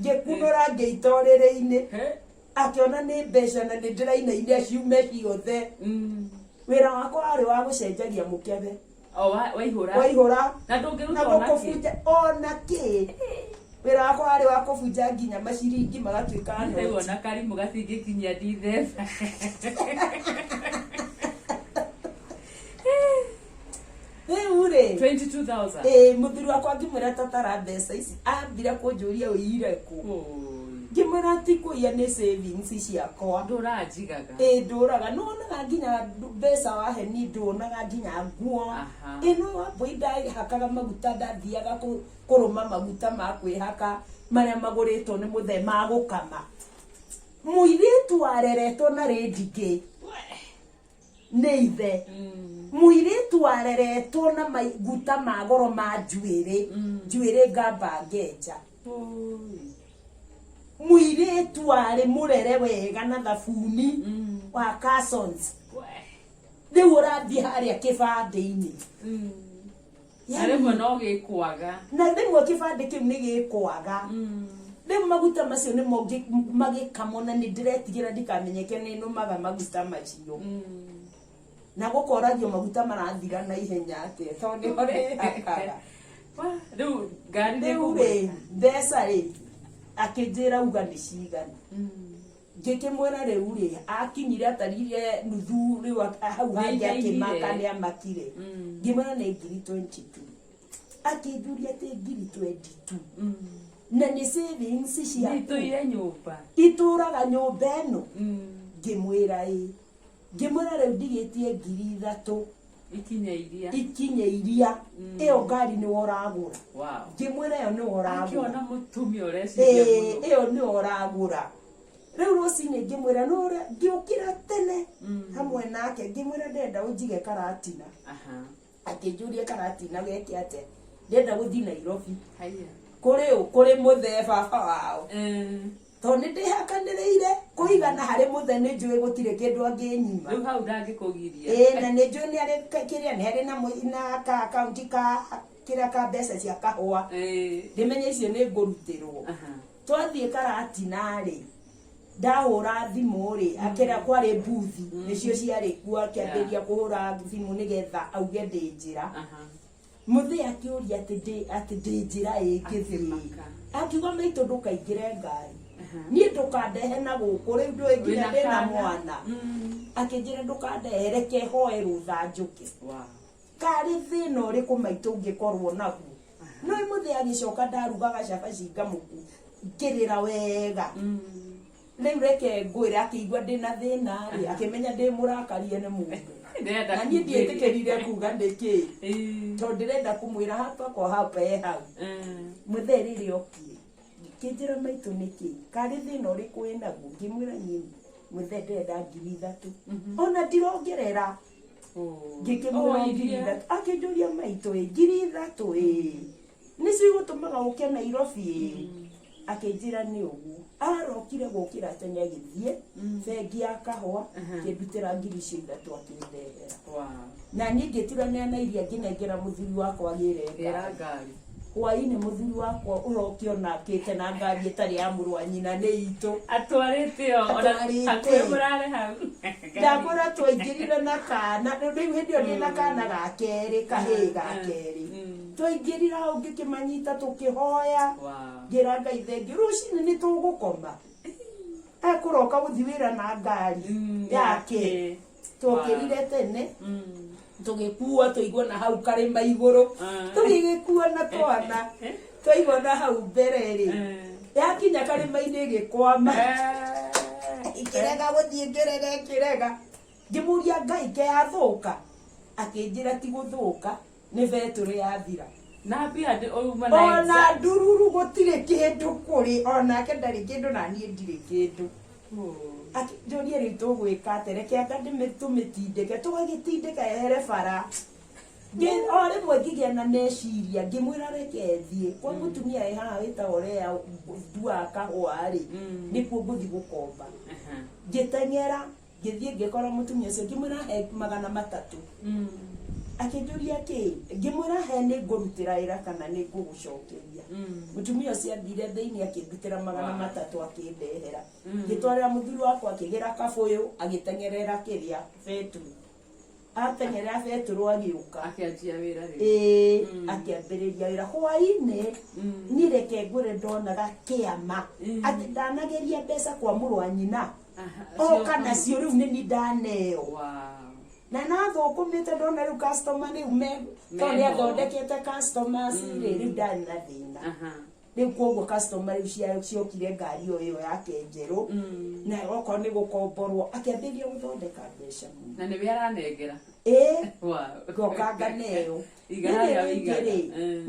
ngä kunå ra ngä itorä rä-inä akä ona nä mbeca na nä ndä rainaine ciume ciothe wä ra wakwa warä wa gå cenjagia må kebe waihå ra na gå kå bunja ona kä wä ra wakwa warä wa kå bunja nginya maciringi magatuä ka ona karimå gatingä kinyia ndithemba rä u rä 22,000 må thuri wakwa ngä mwä ra tatara mbeca ici ambire kå njå ria å ire kå ngä mwä ra ti kå ia nä savings ciakwa ndåranjigaga ndå raga no naga nginya mbeca waheni ndånaga nginya nguo ä no wambå ndahakaga maguta ndathiaga kå rå ma maguta ma kwä haka marä a magå rä two nä må the ma gå kama må irä tu wareretwo na rä ndingä nä ithe må irä tu wareretwo na maguta ma goro ma njuä ngamba ngenja må irä tu warä må rere wega na thabuni wa Carsons rä u å rathiä harä a kä bandä-inä na rĩmwe no gĩkwaga na rĩmwe kä bandä kä u nä gä kwaga rĩu maguta macio nä mo magä kamwo na nä ndä retigä ra ndikamenyeke nä nå maga maguta macio na gå koragio maguta marathira na ihenya atä tondå nä ho rä hakaga rĩu ngari rä u rä mbeca rä akä njä ra uga nä cigana ngä kä mwä ra rä u rä akinyire atarire nuthu rä u hau hangä akä maka nä amakire ngä mwä ra nä ngiri 22 akä njuria atä ngiri 22 na nä savings itũire nyũmba itå raga nyå mba ä no ngä mwä ra ngä mwä ra rä u ndigä tie ngiri 3 ikinye iria ä yo ngari nä woragå ra ngä mwä ra ä yo nä woragå ra ä yo nä woragå ra rä u rå cinä ngä mwä ra ngä å kä ra tene hamwe nake ngä mwä ra ndenda å njige karatina akä njå rie karatina geke atä ndenda gå thiä Nairobi kå rä må the baba wao tondå nä ndä hakanä rä ire kå igana harä må the nä njå ä gå tirä kä ndå angä nyima na nä njå nä arä kä rä a nä harä na kaunti kä rä a ka mbeca cia kahåa ndä menye icio nä ngå rutä rwo twathiä karatina rä ndahå ra thimå rä akä kwarä mbuthi nä cio ciarä kuo akä ambä ria kå hå ra thimå nä getha auge ndä njä ra må thä akä å ria atä ndä njä ra ä ngä thiä akiuga maitå ndå kaingä re ngari niä ndå kandehe na gå kå rä u ndå nginya ndä na mwana akä njä ra ndå kandehe reke hoe rå tha njå kä karä thä na å rä kå maitå ngä korwo naguo no ä må thä agä coka ndarugaga cabaci ngamå ku ngä rä ra wega rä u reke ngwä re akä igua ndä na thä na rä akä menya ndä må rakarie nä må ndå na niä ndiä tä kä rire kuga ndä kä tondå ndä renda kå mwä ra hapakwa hapa e hau må the rä rä okie kä njä ra maitå nä kä karä thä na å rä kå wä naguo ngä mwä ra niä må the ndärenda ngiri 3 ona ndirongerera ngä kä mwä ra ngiri 3 akä njå ria maitå ngiri 3 nä cio igå tå maga å ke Nairobi akä njä ra nä å guo arokire gå kä ra tene agä thiä bengi ya kahåa kä ndutä ra ngiri icio 3 akä ndehera na niä ngä turanä iria ngä nengera må thuri wakwa agä rengera hwainä må thuri wakwa å rokä ona akä te na ngari ä tarä ya må rwa nyina nä itå ndakwä ra twaingä rire na kana rä u hä ndä ä yo ndä na kana ga kerä kahä ga kerä twaingä rira hau ngä kä manyita tå kä hoya ngä ra ngai thengio rå cinä nä tå gå koma ekå roka gå thiä wä ra na ngari yake twakä rire tene tå gä kuo tå igwo na hau karä ma igå rå tå gä kuo na twana twaigwo na hau mbere rä yakinya karä ma-inä gä kwama ikä rega gå thiä ngä rega kä rega ngä må ria ngai ke yathå ka akä njä ra ti gå thå ka nä betå rä yathira Na mbia ndi uma na ona ndururu gutire kindu kuri ona ke ndari kindu na nie ndire kindu ati ndorie ri tugwika atereke anga tumitindike tugagitindika ehere bara ore mwe ngigia na meciria ngimwira reke thie kwa mutumia haha wita orea ndua kahwari nikuo nguthi gukomba ngitengera ngithie ngikora mutumia ucio ngimwira he 300 akinduria ki ngimwira he ni ngurutira ira kana ni ngugucokeria mutumia ucio athire thiini akindutira 300 akindehera ngitwarira muthuri wakwa akigira kabuyu agitengerera kiria fetu atengerera fetu agiuka akianjia wira ri akiambiriria wira hwaini ni reke ngure ndonaga kiama ati ndanageria mbeca kwa muru anyina kana cio riu ni ndaneo na nathukumite ndona riu customer ni ume tondũ athondekete customers riu ndari na thina riu koguo customer riu ciokire ngari iyo yake njeru na okorwo ni gukomborwo akiambĩrĩria gũthondeka mbeca na nĩ we aranengera ngokanga neyo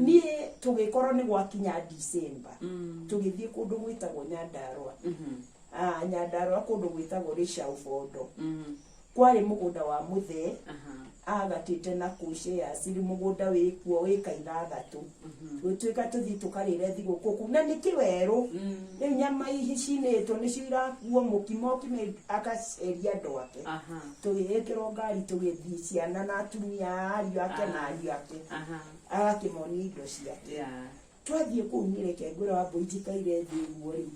niĩ tũgĩkorwo nĩ gwakinya December tũgĩthiĩ kũndũ gwĩtagwo Nyandarua Nyandarua kũndũ gwĩtagwo Rĩcaũ kwari mugunda wa muthe agatite na kushare siri mugunda wikuo wikaithathatu gutwika tuthi tukarire thiguku na nikiweru riu nyama ihi cinitwo nicirakuo mukimo kime akaceria ndwake tugikirwo ngari tugithi ciana na atumia ariu ake na ariu ake agakimoni indo ciake twathie kuu nireke ngura wa boijikaire thiguo riu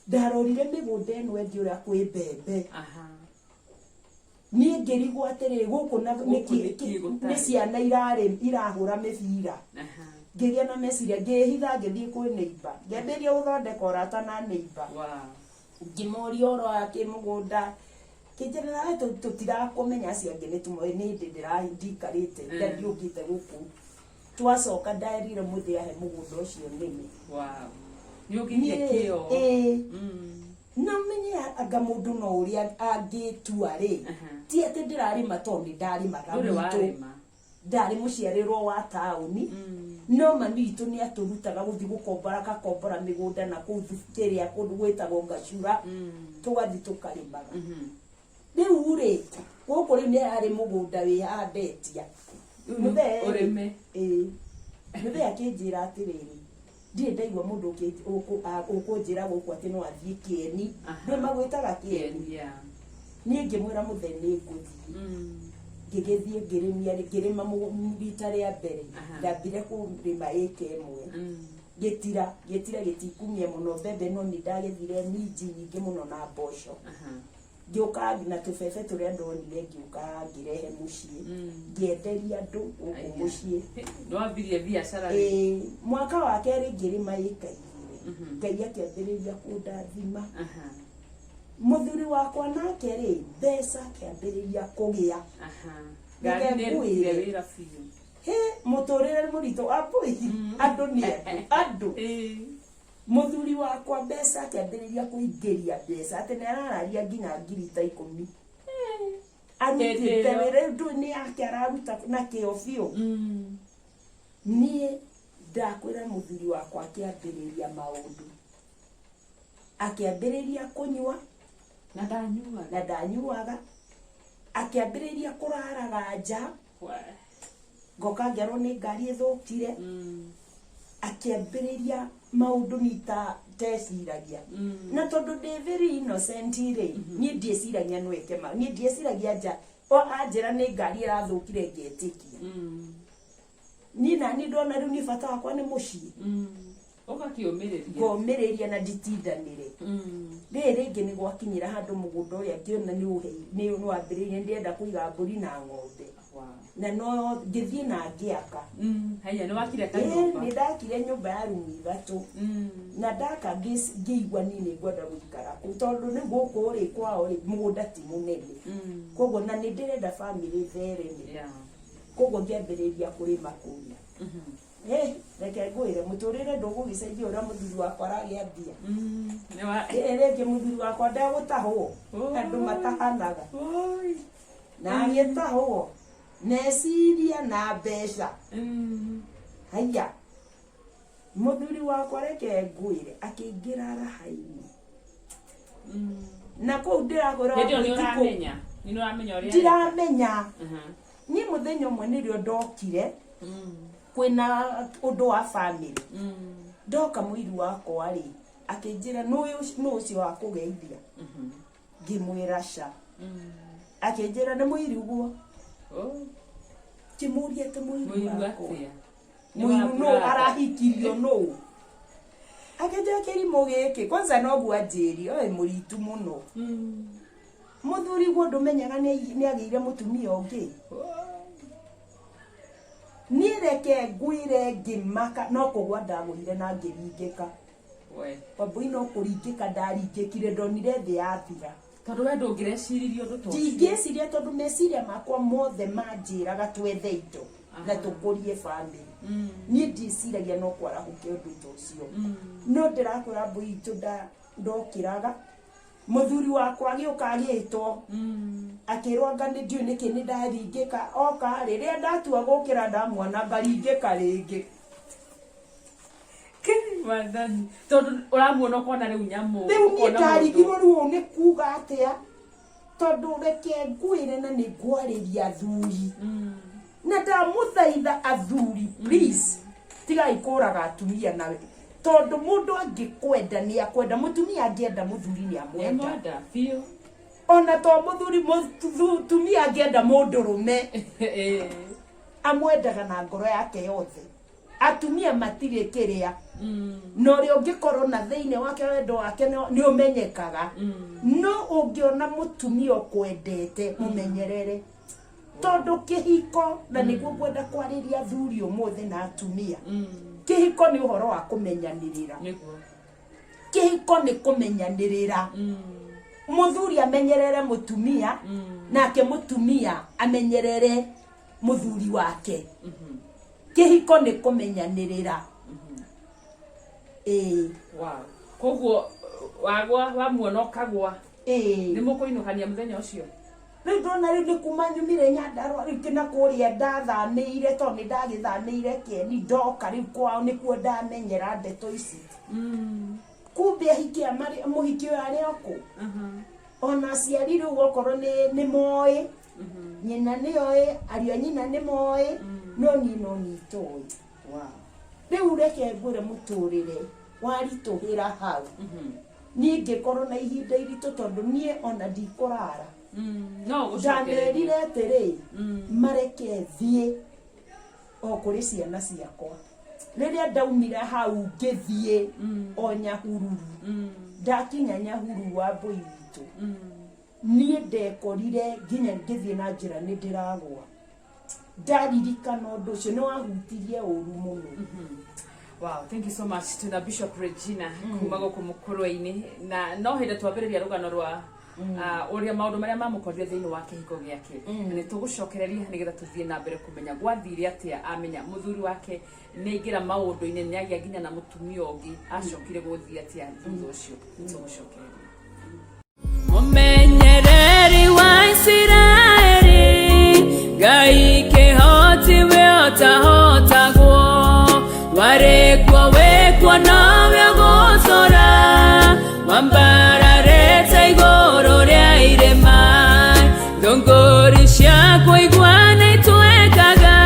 ndarorire migunda eno endi uria kwi mbembe ni ngirigwo atiri guku na ni ciana irahura mibira ngigia na meciria ngihitha ngithii kwi neighbor ngemberia uthondeka urata na neighbor ngimoria oro ake mugunda kinjira tutirakumenya ciange ni tumwe ni ndikarite ndiukite guku twacoka ndairire muthia he mugunda ucio nini ni ukinyie kio na menye anga mundu no uria angitua ri ti ati ndirarima tondi ndarimaga mitu ndari muciarirwo wa tauni no mami itu ni aturutaga guthi gukombora kakombora migunda na kuthikiria kundu gwitagwo Ngacura tugathi tukarimaga riu ri guku ri ni ari mugunda wi handetia urime muthe akinjira atiriri ndi ndaigua mundu ukunjira guku ati no athie Kieni ni magwitaga Kieni ni ngimwira muthe ni nguthi ngigithie ngirima rita ria mbere ndambire kurima eke imwe gitira gitikumie muno mbembe no ni ndagethire minji nyingi muno na mboco ngioka na tubebe turia ndonire ngioka ngirehe mucii ngienderia andu guku mucii ndwambirie biacara mwaka wa keri ngirima eka igire Ngai akiambiriria kundathima muthuri wakwa nake ri mbeca akiambiriria kugia ngari nĩ wĩra biũ muturire murito apoi andu ni andu muthuri wakwa mbeca akiambiriria kuingiria mbeca ati ni arararia nginya 10,000 arutite wĩra ndu ni yake araruta na kĩo biũ niĩ ndakwĩra muthuri wakwa akiambiriria maundu akiambiriria kunyua na ndanyuaga akiambiriria kuraraga nja ngoka ngerwo ni ngari ithukire akiambiriria maundu nita teciragia na tondu ndi very innocent ri ni ndieciragia nweke ma ni ndieciragia nja o anjira ni ngari irathukire ngetikia ni nani ndona riu ni bata wakwa ni mucii ukakiumiriria na nditindanire riri ringi ni gwakinyira handu mugunda uria ngiona ni wambiririe ndienda kuiga mburi na ng'ombe na no ngithie na ngiaka haya ni wakire kanyumba ni ndakire nyumba ya rumu 3 na ndaka ngiigua nini ngwenda guikara tondu ni guku ri kwao ri mugunda ti munene koguo na ni ndirenda family there ni koguo ngiambiriria kurima kuria reke ngwire muturire ndugugicenjia uria muthuri wakwa aragia mbia reke muthuri wakwa ndegutahwo andu matahanaga na agitahwo neciria na mbeca haya muthuri wakwa reke ngwire akĩingĩra raha-inĩ na kũu ndĩragũra ndiramenya niĩ mũthenya ũmwe nĩrĩo ndokire kwĩna ũndũ wa family ndoka mũiru wakwa rĩ akĩnjĩra nũ ũcio wa kũgeithia ngĩmwĩra ca akĩnjĩra nĩ mũiru guo kĩmũria atĩ mũiru wakwa mũiru no arahikirio no akĩnjĩra kĩrimũ gĩkĩ kwanza noguo anjĩri oĩ mũritu mũno mũthuri guo ndũmenyaga nĩagĩire mũtumia ũngĩ niĩ reke ngwĩre ngĩmaka no kũgwa ndagũire na ngĩringĩka Wambui no kũringĩka ndaringĩkire ndonire thĩ yathira tondũ we ndũngĩreciria ũndũ tũcio ndingĩciria tondũ meciria makwa mothe manjĩraga twethe indo na tũkũrie family niĩ ndiciragia no kwarahũke ũndũ ũcio no ndĩrakwĩra mbui itũ ndokĩraga mũthuri wakwa agĩũka agĩtwo akĩrwo anga ndiũĩ nĩkĩ nĩ ndaringĩka oka rĩrĩa ndatua gũkĩra ndamwona ngaringĩka rĩngĩ Madani tondũ ũramuona ũkona rĩu nyamũ rĩu niĩ ndarigirwo rĩu nĩ kuga atĩa tondũ reke ngwĩre na nĩ ngwarĩria athuri na ndamũthaitha athuri please tigai kũraga atumia nawe tondũ mũndũ angĩkwenda nĩ akwenda mũtumia angĩenda mũthuri nĩ amwenda ona to mũtumia angĩenda mũndũrũme amwendaga na ngoro yake yothe atumia matirĩ kĩrĩa no rĩo ũngĩkorwo na thĩinĩ wake wendo wake nĩ ũmenyekaga no ũngĩona mũtumia ũkwendete mũmenyerere tondũ kĩhiko na nĩguo ngwenda kwarĩria athuri ũmũthĩ na atumia kĩhiko nĩ ũhoro wa kũmenyanĩrĩra kĩhiko nĩ kũmenyanĩrĩra mũthuri amenyerere mũtumia nake mũtumia amenyerere mũthuri wake kĩhiko nĩ kũmenyanĩrĩra koguo wagwa wamuona ũkagwa nĩ mũkũinũkania mũthenya ũcio rĩu ndona rĩu nĩ kuma nyumire Nyandarũa rĩu kĩna kũrĩa ndathamĩire tondũ nĩ ndagĩthamĩire Kĩeni ndoka rĩu kwao nĩkuo ndamenyera ndeto ici kumbe ahikia mũhiki ũyũ arĩ okũ ona aciari rĩu okorwo nĩ moĩ nyina nĩ oĩ ariũ a nyina nĩ moĩ no niĩ itoĩ rĩu reke ngwĩre mũtũrĩre waritũhĩra hau niĩ ngĩkorwo na ihinda iritũ tondũ niĩ ona ndikũrara ndamerire atĩrĩ mareke thiĩ o kũrĩ ciana ciakwa rĩrĩa ndaumire hau ngĩthiĩ o Nyahururu ndakinya Nyahururu wa mbũi witũ niĩ ndekorire nginya ngĩthiĩ na njĩra nĩ ndĩragwa ndaririkana ũndũ ũcio nĩ wahutirie ũru mũno. Wow, thank you so much to Bishop Regina kuma gũkũ Mũkũrwe-inĩ na no hĩndĩ twambĩrĩria rũgano rwa ũrĩa maũndũ marĩa mamũkorire thĩinĩ wa kĩhiko gĩake na nĩ tũgũcokereria nĩgetha tũthiĩ na mbere kũmenya gwathire atĩa amenya mũthuri wake nĩ aingĩra maũndũ-inĩ nĩ agĩa nginya na mũtumia ũngĩ acokire gũthiĩ atĩa thutha ũcio tũgũcokereria mũmenyereri wa Isiraeli Ngai kĩhoti we ũtahotagwo warekwo wekwo nawe gũcora wambararete igũrũ rĩa irĩma ndũngũri ciakwo igwana itwekaga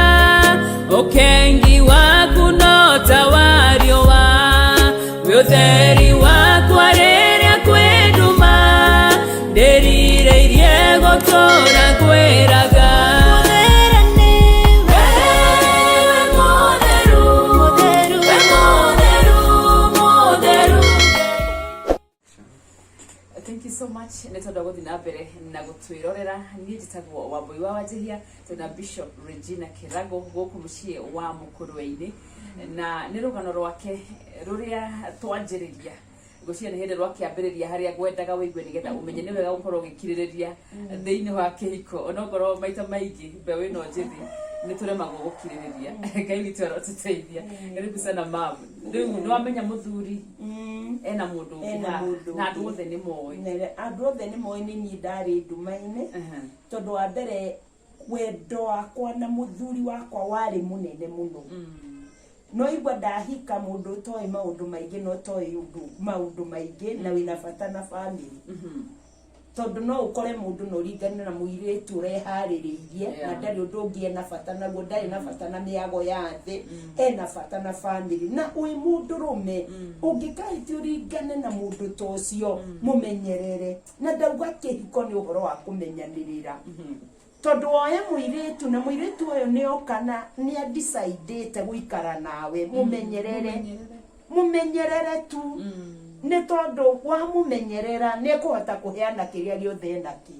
ũkengi waku no ta wa riũa wĩ ũtheri wakwa rĩrĩa kwĩ nduma ndĩrirĩirie gũtũũra kwĩraga so much netoda gũthiĩ na mbere na gũtwĩrorera niĩ njĩtagwo Wambui wa Wanjihia twĩna Bishop Regina Kĩrago gũkũ mũciĩ wa Mũkũrwe-inĩ na nĩ rũgano rwake rũrĩa twanjĩrĩria ngũciria nĩ hĩndĩ rwakĩambĩrĩria harĩa ngwendaga wĩigue nĩgetha ũmenye nĩ wega gũkorwo ũgĩkirĩrĩria thĩinĩ wa kĩhiko onokorwo maita maingĩ mbeũ ĩno njĩthĩ nĩ tũremagwo gũkirĩrĩria Ngai witũ arotũteithia karibu sana mam rĩu nĩ wamenya mũthuri ena mũndũ na andũ othe nĩ moĩ andũ othe nĩ moĩ nĩ niĩ ndarĩ nduma-inĩ tondũ wa mbere wendo wakwa na mũthuri wakwa warĩ mũnene mũno no igwa ndahika mundu toy maundu maingi no toy maundu maingi na wina bata na family tondu no ukore mundu no ringana na muiretu rehaririirie na ndari undu ungi na bata na guo ndari na bata na miago ya thi ena bata na family na ui mundu rume ungikaiti uringane na mundu tocio mumenyerere na ndauga kihiko ni uhoro wa kumenyanirira tondu oya muiretu na muiretu oyo ni okana ni decidete guikara nawe mumenyerere tu ni tondu wa mumenyerera ni kuhota kuheana kiria giothe nakio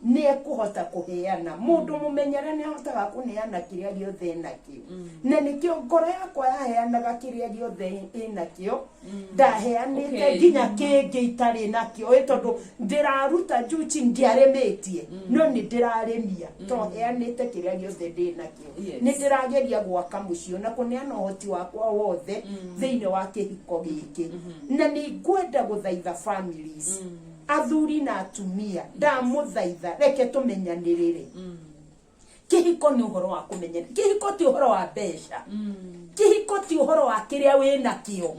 ni kuhota kuheana mundu mumenyere ni ahotaga kuneana kiria giothe nakio na nikio ngoro yakwa yaheanaga kiria giothe inakio ndaheanite nginya kingi itari nakio tondu ndiraruta juici ndiaremetie no ni ndiraremia to heanite kiria giothe ndinakio ni ndirageria gwaka mucio na kuneana uhoti wakwa wothe thiini wa kihiko giki na ni ngwenda guthaitha families athuri na atumia ndamuthaitha reke tumenyanirire kihiko ni uhoro wa kumenyerera kihiko ti uhoro wa besha kihiko ti uhoro wa kiria wina kio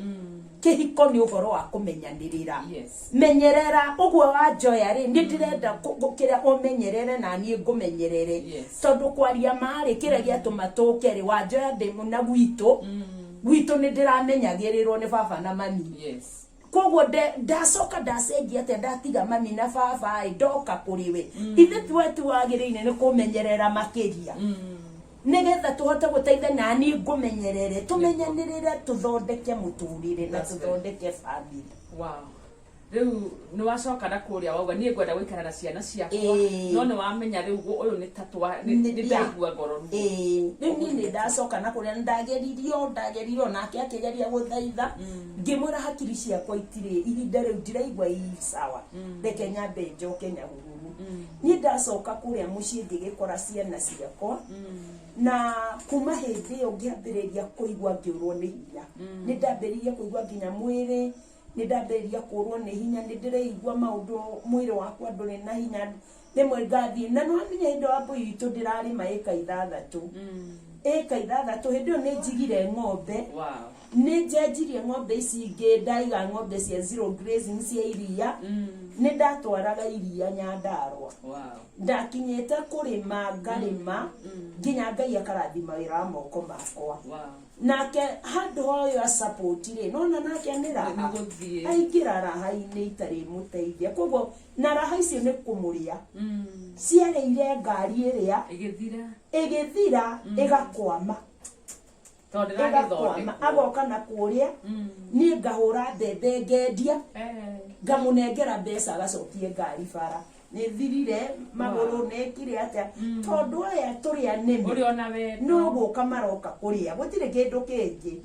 kihiko ni uhoro wa kumenyanirira menyerera uguo wa joya ri ni ndirenda kiria umenyerere na ni ngumenyerere tondu kwaria mari kiria giatuma tuke ri wa joya ndi muna gwitu ni ndiramenyagirirwo ni baba na mami koguo ndacoka ndacenjia ati ndatiga mami na baba ndoka kuriwe ithe twetu wagiriire ni kumenyerera makiria nigetha tuhote guteithia na ni ngumenyerere tumenyanirire tuthondeke muturire na tuthondeke family riu ni wacoka na kuria wauga ni ngwenda guikara na ciana ciakwa no ni wamenya riu uyu ni tatwa ni ndaigua ngoro riu ni ndacoka na kuria ndageririo nake akigeria guthaitha ngimwira hakiri ciakwa itire ihinda riu ndiraigua i sawa reke nyambe njoke Nyahururu ni ndacoka kuria mucii ngigikora ciana ciakwa na kuma hindi iyo ngiambiriria kuigua ngiurwo ni hinya ni ndambiriria kuigua nginya mwiri ni ndambiriria kurwo ni hinya ni ndiraigua maundu mwiri wakwa nduri na hinya rimwe ngathie na no amenya indo wa mbui itu ndirari maika 6 eka 6 hindi ni njigire ng'ombe ni njenjirie ng'ombe ici ingi ndaiga ng'ombe cia zero grazing cia iria ni ndatwaraga iria Nyandarua ndakinyete kurima ngarima nginya Ngai akarathima wira moko makwa nake handu hoyo a support ri nona nake ni raha aingira raha-ini itari muteithia koguo na raha icio ni kumuria ciareire ngari iria igithira igakwama agoka na kuria ni ngahura mbembe ngendia ngamunengera mbeca agacokie ngari bara ni thirire maguru nekire atia tondu aya turi anemi no guka maroka kuria gutire kindu kingi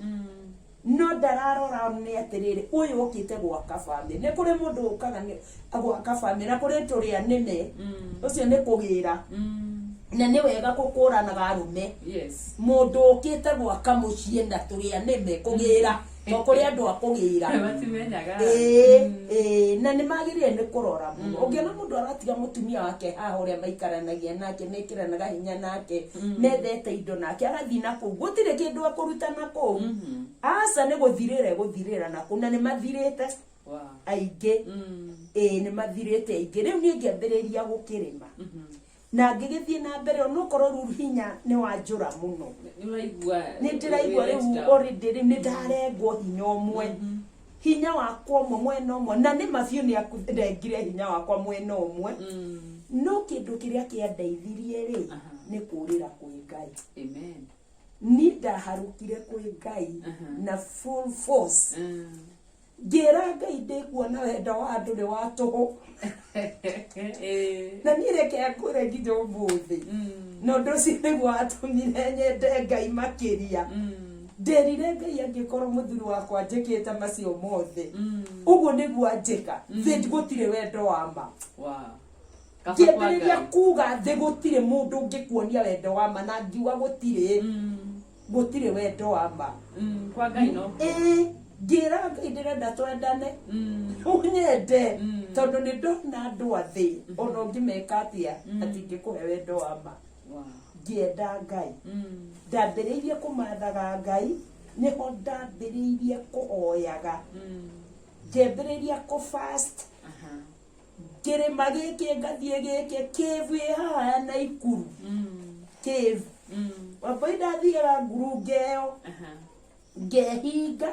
no ndararora ni atiriri uyu ukite gwaka family ni kuri mundu ukaga ni gwaka family na kuri turi anemi ucio ni kugira na ni wega kukuranaga arume mundu ukite gwaka mucii na turi anemi kugira to kuri andu akugira na ni magirire ni kurora muno ungiona mundu aratiga mutumia wake haha uria maikaranagia nake mekiranaga hinya nake methete indo nake arathi na ku gutire kindu akuruta na ku asa ni guthirira na ku na ni mathirite aingi ni mathirite aingi riu ni ngiambiriria gukirima na ngigithie na mbere no korwo ruru hinya ni wanjura muno ni ndiraigua riu already ni ndarengwo hinya umwe hinya wakwa umwe mwena umwe na ni mabiu ni akundengire hinya wakwa mwena umwe no kindu kiria kiandeithirie ri ni kurira kwi Ngai ni ndaharukire kwi Ngai na full force ngira Ngai ndikuona wendo wa andu ni wa tuhu na ni reke akure nginya umuthi no nduci niguo atumire nyende Ngai makiria nderire Ngai angikorwo muthuri wakwa njikite macio mothe uguo niguo njika thi gutire wendo wa ma ngiambiriria kuga thi gutire mundu ngikuonia wendo wa ma na ngiuga gutire wendo wa ma kwa Ngai no ngira Ngai ndirenda twendane unyende tondu ni ndona andu athi ona ngimeka atia ati ngikuhe wendo wa ma ngĩenda Ngai ndambĩrĩirie kũmathaga Ngai nĩho ndambĩrĩirie kũhoyaga ngĩambĩrĩria kũ-fast kĩrĩma gĩkĩ ngathiĩ gĩkĩ cave haha Naikuru cave wambũi ndathiaga ngurunga ĩyo ngehinga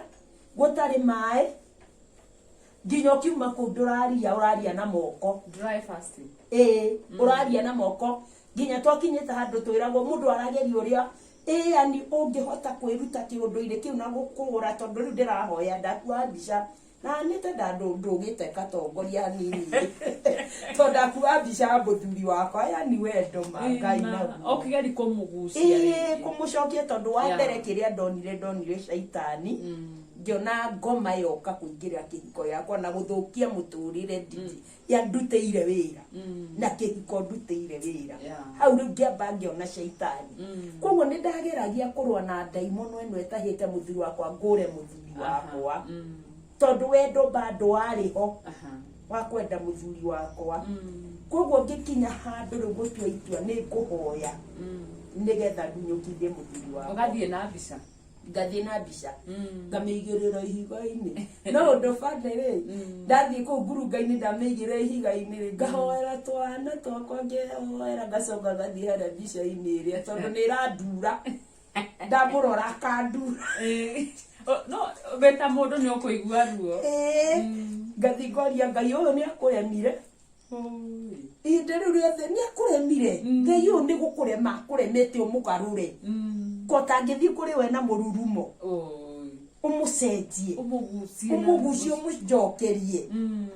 gũtarĩ maĩ nginya ũkiuma kũu ũraria na moko dry fasting ũraria na moko nginya twakinyĩte handũ twĩragwo mũndũ arageria ũrĩa yani ũngĩhota kwĩruta kĩũndũ-inĩ kĩu na gũkũra tondũ rĩu ndĩrahoya ndakuaga mbica na nĩte ndũgĩte katongoria hanini tondũ ndakuaga mbica ya mũthuri wakwa yani wendo Ngai naguo okĩgeri kũmũgucia kũmũcokia tondũ wa mbere kĩrĩa ndonire caitani ngĩona ngoma yoka kũingĩrĩra kĩhiko yakwa na gũthũkia mũtũrĩre ya ndutĩire wĩra na kĩhiko ndutĩire wĩra hau rĩu ngĩamba ngĩona caitani koguo nĩ ndageragia kũrũa na ndaimono ĩno ĩtahĩte mũthuri wakwa ngũre mũthuri wakwa tondũ wendo bado warĩho wa kwenda mũthuri wakwa koguo ngĩkinya handũ rĩu gũtua itua nĩ ngũhoya nĩgetha ndunyũkithie mũthuri wakwa ũgathiĩ na mbica ngathiĩ na mbica ngamĩigĩrĩra ihiga-inĩ no ũndũ bande-rĩ ndathiĩ kũu ngurunga-inĩ ndamĩigĩrĩra ihiga-inĩ ngahoera twana twakwa ngĩhoera ngacoka ngathiĩ harĩa mbica-inĩ ĩrĩa tondũ nĩ ĩrandura ndamũrora akandura no weta mũndũ nĩ ũkũigua ruo ngathiĩ ngoria Ngai ũyũ nĩ akũremire ihinda rĩu rĩothe nĩ akũremire Ngai ũyũ nĩ gũkũrema akũremete ũmũgarũre kotangĩthiĩ kũrĩ we na mũrurumo ũmũcenjie ũmũgucie ũmũnjokerie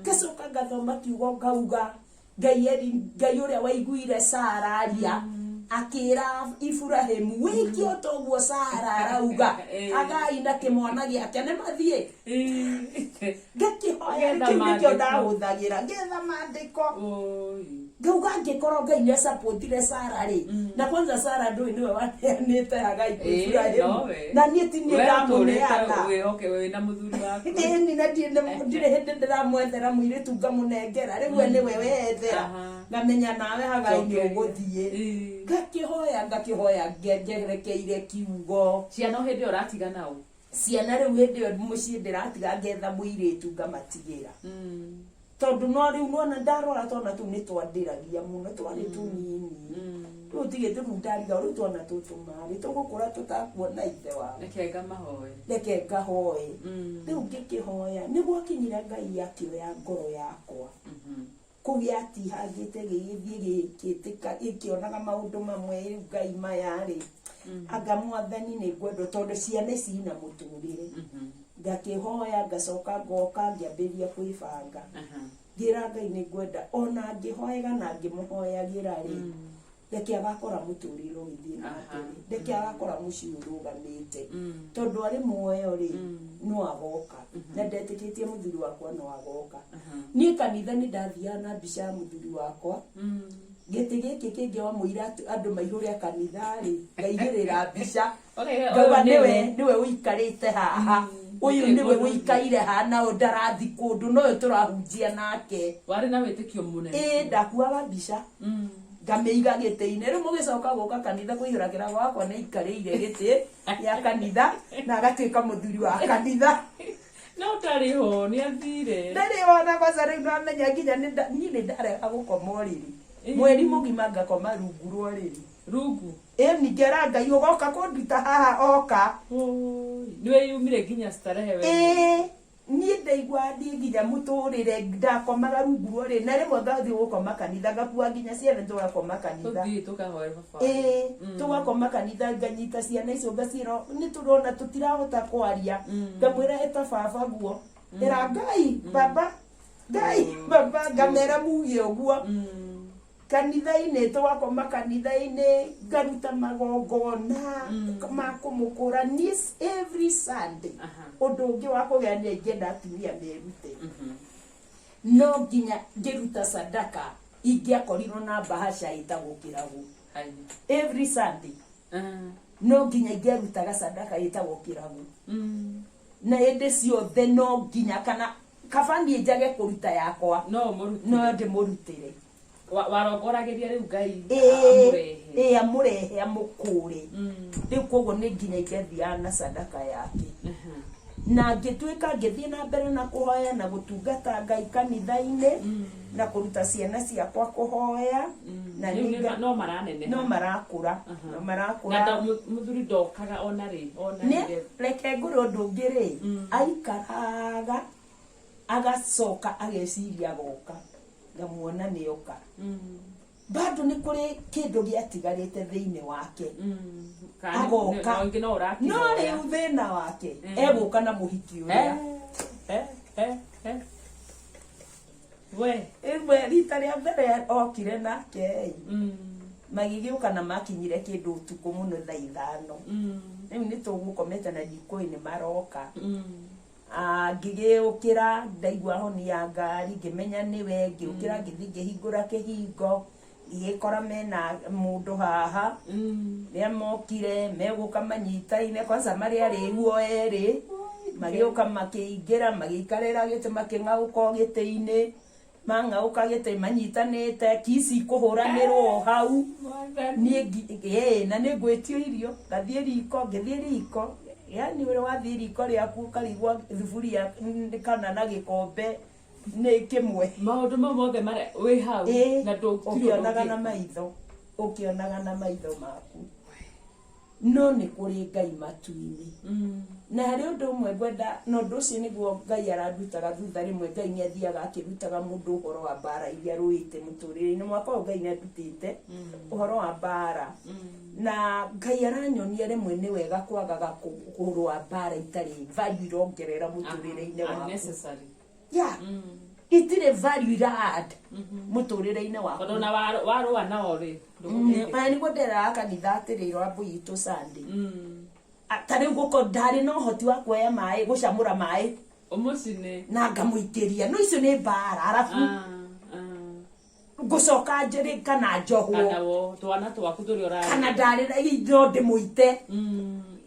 ngacoka ngathoma kiugo ngauga Ngai ũrĩa waiguire Sara aria akĩra Iburahĩmu wĩkĩ o ta ũguo Sara arauga agai na kĩmwana gĩake nĩ mathiĩ ngakĩhoya kĩu nĩkĩo ndahũthagĩra ngetha maandĩko ngauga angĩkorwo Ngai nĩ support-ire Sara-rĩ na kwanza Sara ndũĩ nĩwe waneanĩte Hagai kwĩ Iburahĩmu na niĩ ti niĩ ndamũneana wĩna mũthuri waku na ndirĩ hĩndĩ ndĩramwethera mũirĩtu ngamũnengera rĩu we nĩwe wethera ngamenya nawe Hagai nĩ ũgũthiĩ ngakĩhoya ngerekeire kiugo ciana hĩndĩ ĩyo ũratiga nao ciana rĩu hĩndĩ ĩyo mũciĩ ndĩratiga ngetha mũirĩtu ngamatigĩra tondũ no rĩu nona ndarora twana tũu nĩ twandĩragia mũno twarĩ tũnini rĩu tigĩtĩ rĩu ndariga rĩu twana tũtũ marĩ tũgũkũra tũtakuona ithe wao reke ngahoe rĩu ngĩkĩhoya nĩ gwakinyire Ngai akĩoya ngoro yakwa kũgĩa atihangĩte gĩgĩthiĩ gĩkĩonaga maũndũ mamwe rĩu Ngai maya-rĩ anga Mwathani nĩ ngwendwo tondũ ciana ici ina mũtũrĩre ngakĩhoya ngacoka ngoka ngĩambĩrĩria kwĩbanga ngĩra Ngai nĩ ngwenda ona ngĩhoyaga na ngĩmũhoyagĩra-rĩ reke agakora mũtũrĩre ũgĩthiĩ na mbere reke agakora mũciĩ ũrũgamĩte tondũ arĩ muoyo-rĩ no agoka na ndetĩkĩtie mũthuri wakwa no agoka niĩ kanitha nĩ ndathiaga na mbica ya mũthuri wakwa gĩtĩ gĩkĩ kĩngĩ wa mũira andũ maihũre kanitha-rĩ ngaigĩrĩra mbica ngauga nĩwe ũikarĩte haha ũyũ nĩwe ũikaire haha na ndarathi kũndũ no ũyũ tũrahunjia nake warĩ na wĩtĩkio mũnene ndakuaga mbica ngamĩiga gĩtĩ-inĩ rĩu mũgĩcoka gũka kanitha kũihũra kĩrago wakwa nĩ aikarĩire gĩtĩ gĩa kanitha na agatuĩka mũthuri wa kanitha no ndarĩ ho nĩ athire ndarĩ ho na kwanza rĩu nĩwamenya nginya niĩ nĩ ndarega gũkoma ũrĩrĩ mweri mũgima ngakoma rungu rwa ũrĩrĩ rungu ningĩ ra Ngai ũgoka kũnduta haha oka nĩwe yumire nginya starehe we niĩ ndaigua thiĩ nginya mũtũrĩre ndakomaga rungu rwa ũrĩrĩ na rĩmwe ngathiĩ gũkoma kanitha ngakua nginya ciana tũgakoma kanitha tũgakoma kanitha nganyita ciana icio ngaciĩra nĩ tũrona tũtirahota kwaria ngamwĩra ĩta baba guo ĩra Ngai baba ngamera muge ũguo kanitha-inĩ tũgakoma kanitha-inĩ ngaruta magongona ma kũmũkũrania every Sunday ũndũ ũngĩ wa kũgania ingĩenda atumia merute no nginya ngĩruta sadaka ingĩakorirwo na bahasha ĩtagwo kĩrago every Sunday no nginya ingĩrutaga sadaka ĩtagwo kĩrago na hĩndĩ ciothe no nginya kana kabani njage kũruta yakwa no ndĩmũrutĩre warongoragiria riu Ngai amurehe amukure riu koguo ni nginya ingethia na sadaka yake na ngituika ngithii na mbere na kuhoya na gutungata Ngai kanitha-ini na kuruta ciana ciakwa kuhoya na no maranene no marakura na muthuri ndokaga ona reke ngure undu ungi ri aikaraga agacoka ageciria goka ngamuona ni oka bado ni kuri kindu giatigarite thiini wake agoka no riu thina wake eguka na muhiki uria we imwe rita ria mbere okire nake magigiuka na makinyire kindu utuku muno thaa 5 riu ni tugukomete na ndikoi ni maroka ngigiukira ndaigua honi ya ngari ngimenya niwe ngiukira ngithi ngihingura kihingo igikora mena mundu haha ria mokire meguka manyitaine kwanza mari ari guo eri magiuka makiingira magikarira gite making'auka gite-ini mang'auka gite manyitanite kisi kuhuranirwo hau ni na ni gwetio irio ngathie riko yani uri wathie riko riaku ukarigwa thuburia kana na gikombe ni kimwe maundu mothe mare wi hau na ukionaga na maitho maku no ni kuri Ngai matu-ini na hari undu umwe gwenda no ndu ucio niguo Ngai arandutaga thutha rimwe Ngai ni athiaga akirutaga mundu uhoro wa bara iria ruite muturire-ini mwaka uyu Ngai ni andutite uhoro wa bara na Ngai aranyonia rimwe ni wega kwagaga kurwa bara itari value irongerera muturire-ini waku itire value irad muturire-ini waku kono na warwa na ori ni godera kanitha atiri rwambu itu Sunday atari guko ndari no hoti wa kuoya mai gucamura mai umucine na ngamuikiria no icio ni bara arafu gucoka njiri kana njohwo twana twaku turi ora kana ndarira indo ndimuite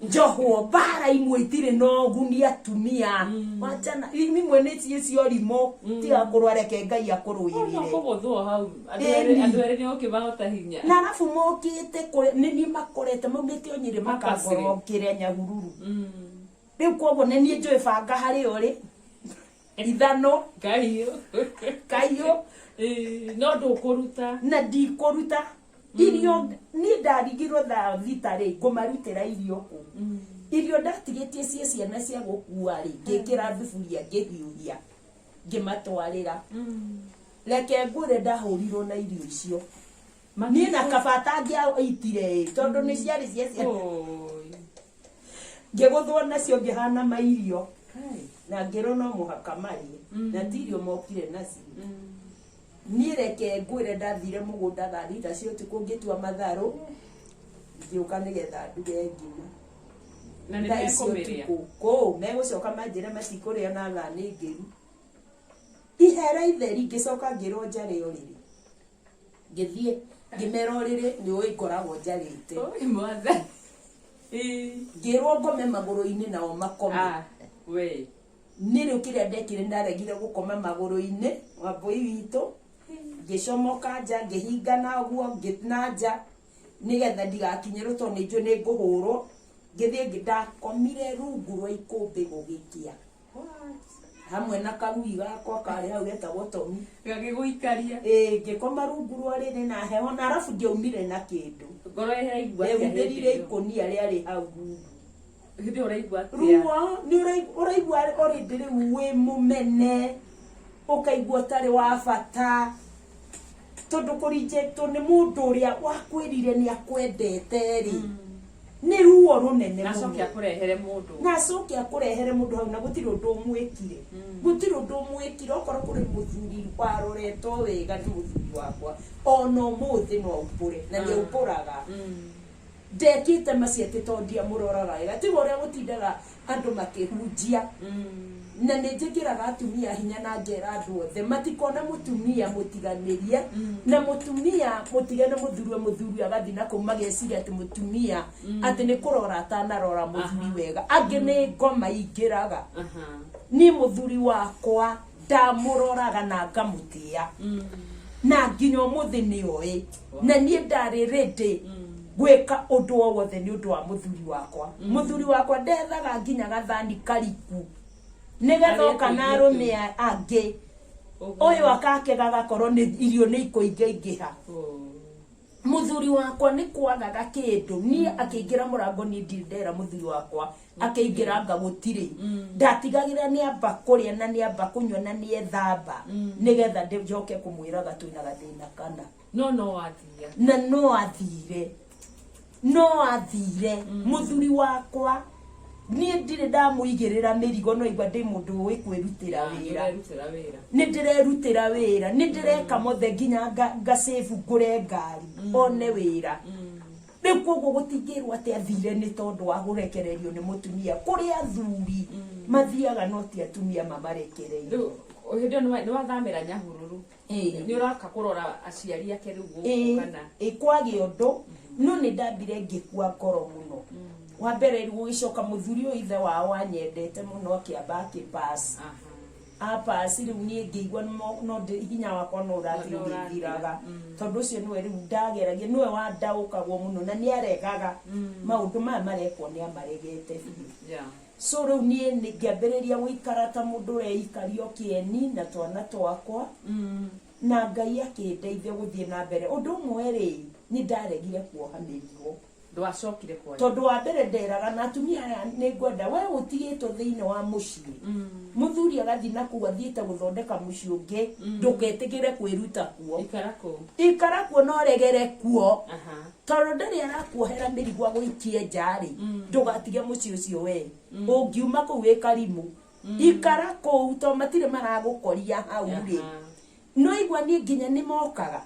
njohwo bara imwe itire no guni atumia wachana imwe ni cio rimo tiga kurwareke Ngai akurwirire kuguthwo hau andu eri ni okibahota hinya na arafu mokite ni makorete maumite onyire makagoro kire nyahururu riu koguo ni nie njui banga hari uri ithano kaiyo no ndukuruta na ndikuruta irio ni ndarigirwo thaa thita ri ngumarutira irio ku irio ndatigitie cie ciana cia gukua ri ngikira thuburia ngihiuhia ngimatwarira reke ngure ndahurirwo na irio icio ni na kabata ngiaitire tondu ni ciari cia ciana ngiguthwo nacio ngihana mairio na ngiro no muhaka marie na tirio mokire nacio ni reke ngwire ndathire mugunda thaa thita cio tuku ngitua matharu ngiuka nigetha nduge ngima na ni mekomeria ko megucoka manjire matikuria na thaa ni ngiru ihera itheri ngicoka ngirwo njari oriri ngithie ngimera oriri ni uikoragwo njarite imwatha ngirwo ngome maguru-ini nao makome we ni riu kiria ndekire ndaregire gukoma maguru-ini wambui witu ngicomoka nja ngihinga na guo ngitnanja nigetha ndigakinye ruto ni njo ni nguhurwo ngithie ndakomire rungu rwa ikumbi gugikia hamwe na karui gakwa kari hau getagwo Tomi gagiguikaria ngikoma rungu rwa riri na heho na arafu ngiaumire na kindu ngoro iraigua ndirire ikonia riari hau hindi uraigua ruo ni uraigua ori ndiri wi mumene ukaigua tari wa bata tondu kurijectwo ni mundu uria wakwirire ni akwendete ri ni ruo runene muno nacokia kurehere mundu hau na gutiri undu umwikire okoro kuri muthuri waroretwo wega ni muthuri wakwa ono muthi no upure na ni upuraga ndekite maciete tondia muroraga wega tigo uria gutindaga andu makihunjia na ni njikiraga atumia hinya na ngera andu othe matikona mutumia mutiganirie na mutumia mutigane muthuri agathi na ku mageciria ati mutumia ati ni kurora atanarora muthuri wega angi ni ngoma ingiraga ni muthuri wakwa ndamuroraga na ngamutia na nginya umuthi ni oe na nie ndari ready gweka undu o wothe ni undu wa muthuri wakwa muthuri wakwa ndethaga nginya gathani kariku nigethoka na arume angi uyu akake gagakorwo ni irio ni ikoingaingiha muthuri wakwa ni kwagaga kindu ni akiingira murango ni ndindera muthuri wakwa akiingira anga gutiri ndatigagira ni amba kuria na ni amba kunywa na ni ethamba nigetha njoke kumwiraga twina gathina kana no athia na no athire muthuri wakwa ni ndire ndamuigirira mirigo no igwa ndi mundu wi kwirutira wira ni ndirerutira wira ni ndireka mothe nginya save ngure ngari one wira riu koguo gutingirwo ati athire ni tondu wa gurekererio ni mutumia kuri athuri mathiaga no ti atumia mamarekereirio hindo ni wathamira Nyahururu ni uraka kurora aciari ake riu kana kwagi undu no ni ndambire ngikua ngoro muno wa mbere riu gicoka muthuri uyu ithe wao anyendete muno akiamba akipass apasi riu nie ngigwa no hinya wakwa no urathiraga tondu ucio niwe riu ndageragia niwe wandaukagwo muno na ni aregaga maundu maya marekwo ni amaregete so riu nie ngiambiriria guikara ta mundu ureikario kieni na twana twakwa na Ngai akindeithia guthie na mbere undu umwe ri ni ndaregire kuoha mirigo ndwacokire kwa tondu wa mbere nderaga na atumia ni ngwenda we utigitwo thiini wa mucii muthuri agathi na kuga thiite guthondeka mucii ungi nduketigire kwiruta kuo ikara kuo no regere kuo tondu ndari arakuohera mirigo guikie njari ndugatige mucii ucio we ungiuma kuu wi karimu ikara kuu to matire maragukoria hau ri no igwa ni nginya ni mokaga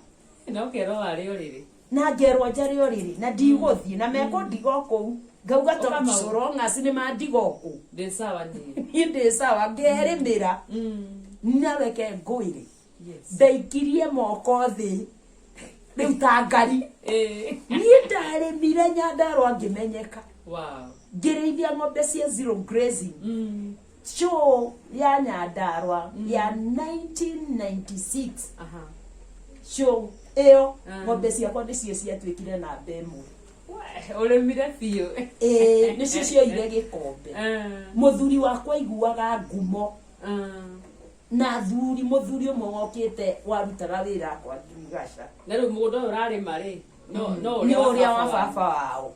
no kero ari oriri na ngerwa njari oriri na ndiguthie na meko ndigo kuu ngauga to mcoro ngasi ni mandigo kuu ndi sawa ngerimira nareke ngwire ndaikirie moko thi riu ta ngari ni ndarimire Nyandarua ngimenyeka ngirithia ng'ombe cia zero grazing show ya Nyandarua ya 1996 show eo ng'ombe ciakwa nicio ciatwikire na mbemwe uremire biu nicio cioire gikombe muthuri wakwa iguaga ngumo na muthuri umwe wokite warutaga wira kwa Ngirigasha na riu mundu urarima ri ni uria wa baba wao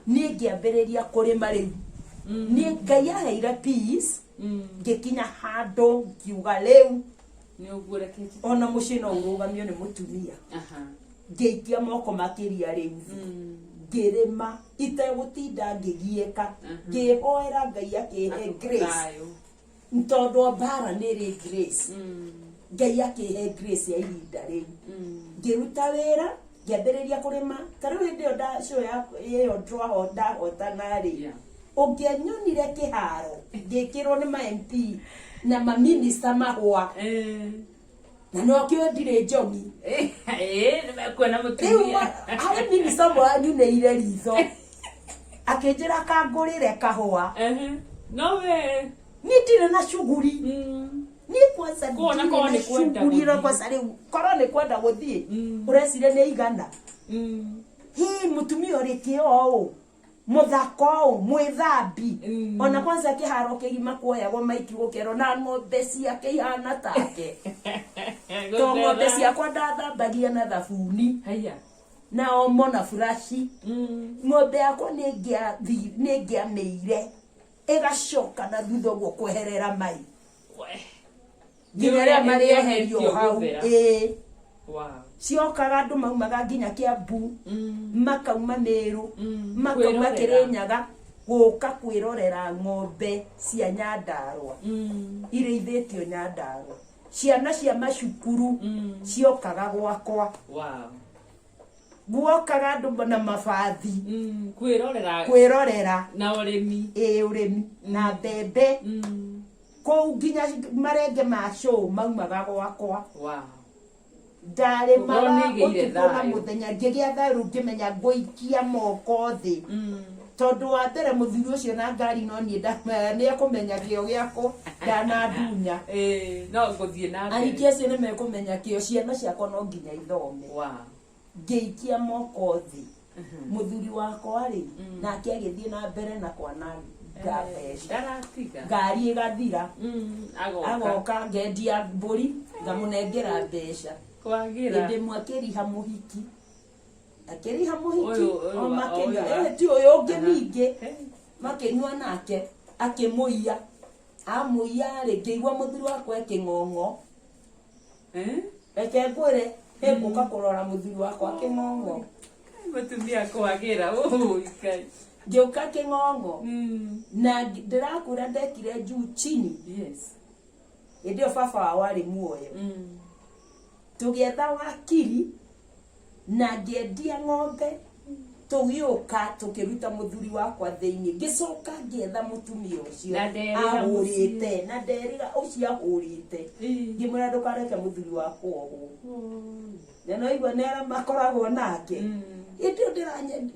ni ngiambiriria kurima riu ni Ngai aheire peace ngikinya handu ngiuga riu ni ugurekete ona mucii no urugamio ni mutumia ngeikia moko makiria riu ngirima itegutinda ngigieka ngihoera Ngai akihe grace ntondu mbara ni ri grace Ngai akihe grace ya ihinda riu ngiruta wira ngiambiriria kurima tariu hindi yo show ya ndahotana ri ungenyonire kiharo ngikirwo ni ma MP na ma minister mahwa na no kio ndire njogi nimekuona mutumia hari minister mwanyu neire ritho akinjira kangurire kahwa no we ni ndire na shughuli ni kwanza kona ni kwenda shughuli kwa sare kora ni kwenda guthie uresire ni igana hi mutumia urikio o muthako mwithambi ona kwanza kiharo kigima kuoyagwo maiki gukero na ng'ombe ciake ihana take to ng'ombe ciakwa ndathambagia na thabuni haya na omo na furashi ng'ombe yakwa ni ngiameire igacoka na thutha guo kweherera mai nginya ria marieherio hau ciokaga andu maumaga nginya Kiambu makauma Meru makauma Kirinyaga guka kwirorera ng'ombe cia Nyandarua irithitio Nyandarua ciana cia macukuru ciokaga gwakwa guokaga andu na mabathi kwirorera na urimi urimi na mbembe kou nginya marenge ma show maumaga gwakwa ndare mara utukuna muthenya ngigia tharu ngimenya nguikia moko thi tondu wa mbere muthuri ucio na ngari no nie ni ekumenya kio giako ndana dunya no nguthie na mbere aingi acio ni mekumenya kio ciana ciakwa no nginya ithome ngeikia moko thi muthuri wakwa ri nake agithie na mbere na kwana ngari igathira agoka ngendia mburi ngamunengera mbeca indi mwakiriha muhiki o makenya ti uyu ungi ningi makinyua nake akimuia amuia ri ngeigua muthuri wakwa aking'ong'o reke ngwire nguka kurora muthuri wakwa aking'ong'o mutumia kwagira ikai ngĩũka kĩng'ong'o na ndĩrakũra ndekire juu chini hĩndĩ ĩyo baba wao arĩ muoyo tũgĩetha wakiri na ngĩendia ng'ombe tũgĩũka tũkĩruta mũthuri wakwa thĩinĩ ngĩcoka ngĩetha mũtumia ũcio ahũrĩte na nderiga ũcio ahũrĩte ngĩmwĩra ndũkareke mũthuri wakwa ũguo na no igua nĩ arĩa makoragwo nake hĩndĩ ĩyo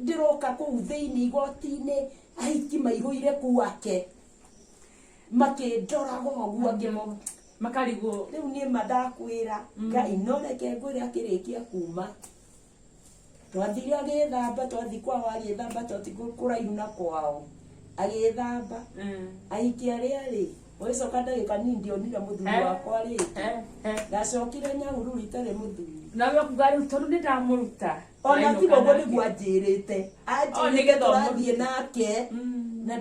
ndĩroka kũu thĩinĩ igoti-inĩ ahiki maihũire kwake makĩndoraga ũguo makarigwo rĩu niĩ ma ndakwĩra Ngai no reke ngwĩre akĩrĩkia kuma twathire agĩthamba twathi kwao agĩthamba toti kũraihu na kwao agĩthamba ahiki arĩa rĩ ũgĩcoka ndagĩka nini ndionire mũthuri wakwa rĩngĩ ndacokire Nyahururu itarĩ mũthuri nawe kugari tondu ni ndamuruta ona tigo ngo niguo anjĩrĩte anjĩrĩte tũrathiĩ nake na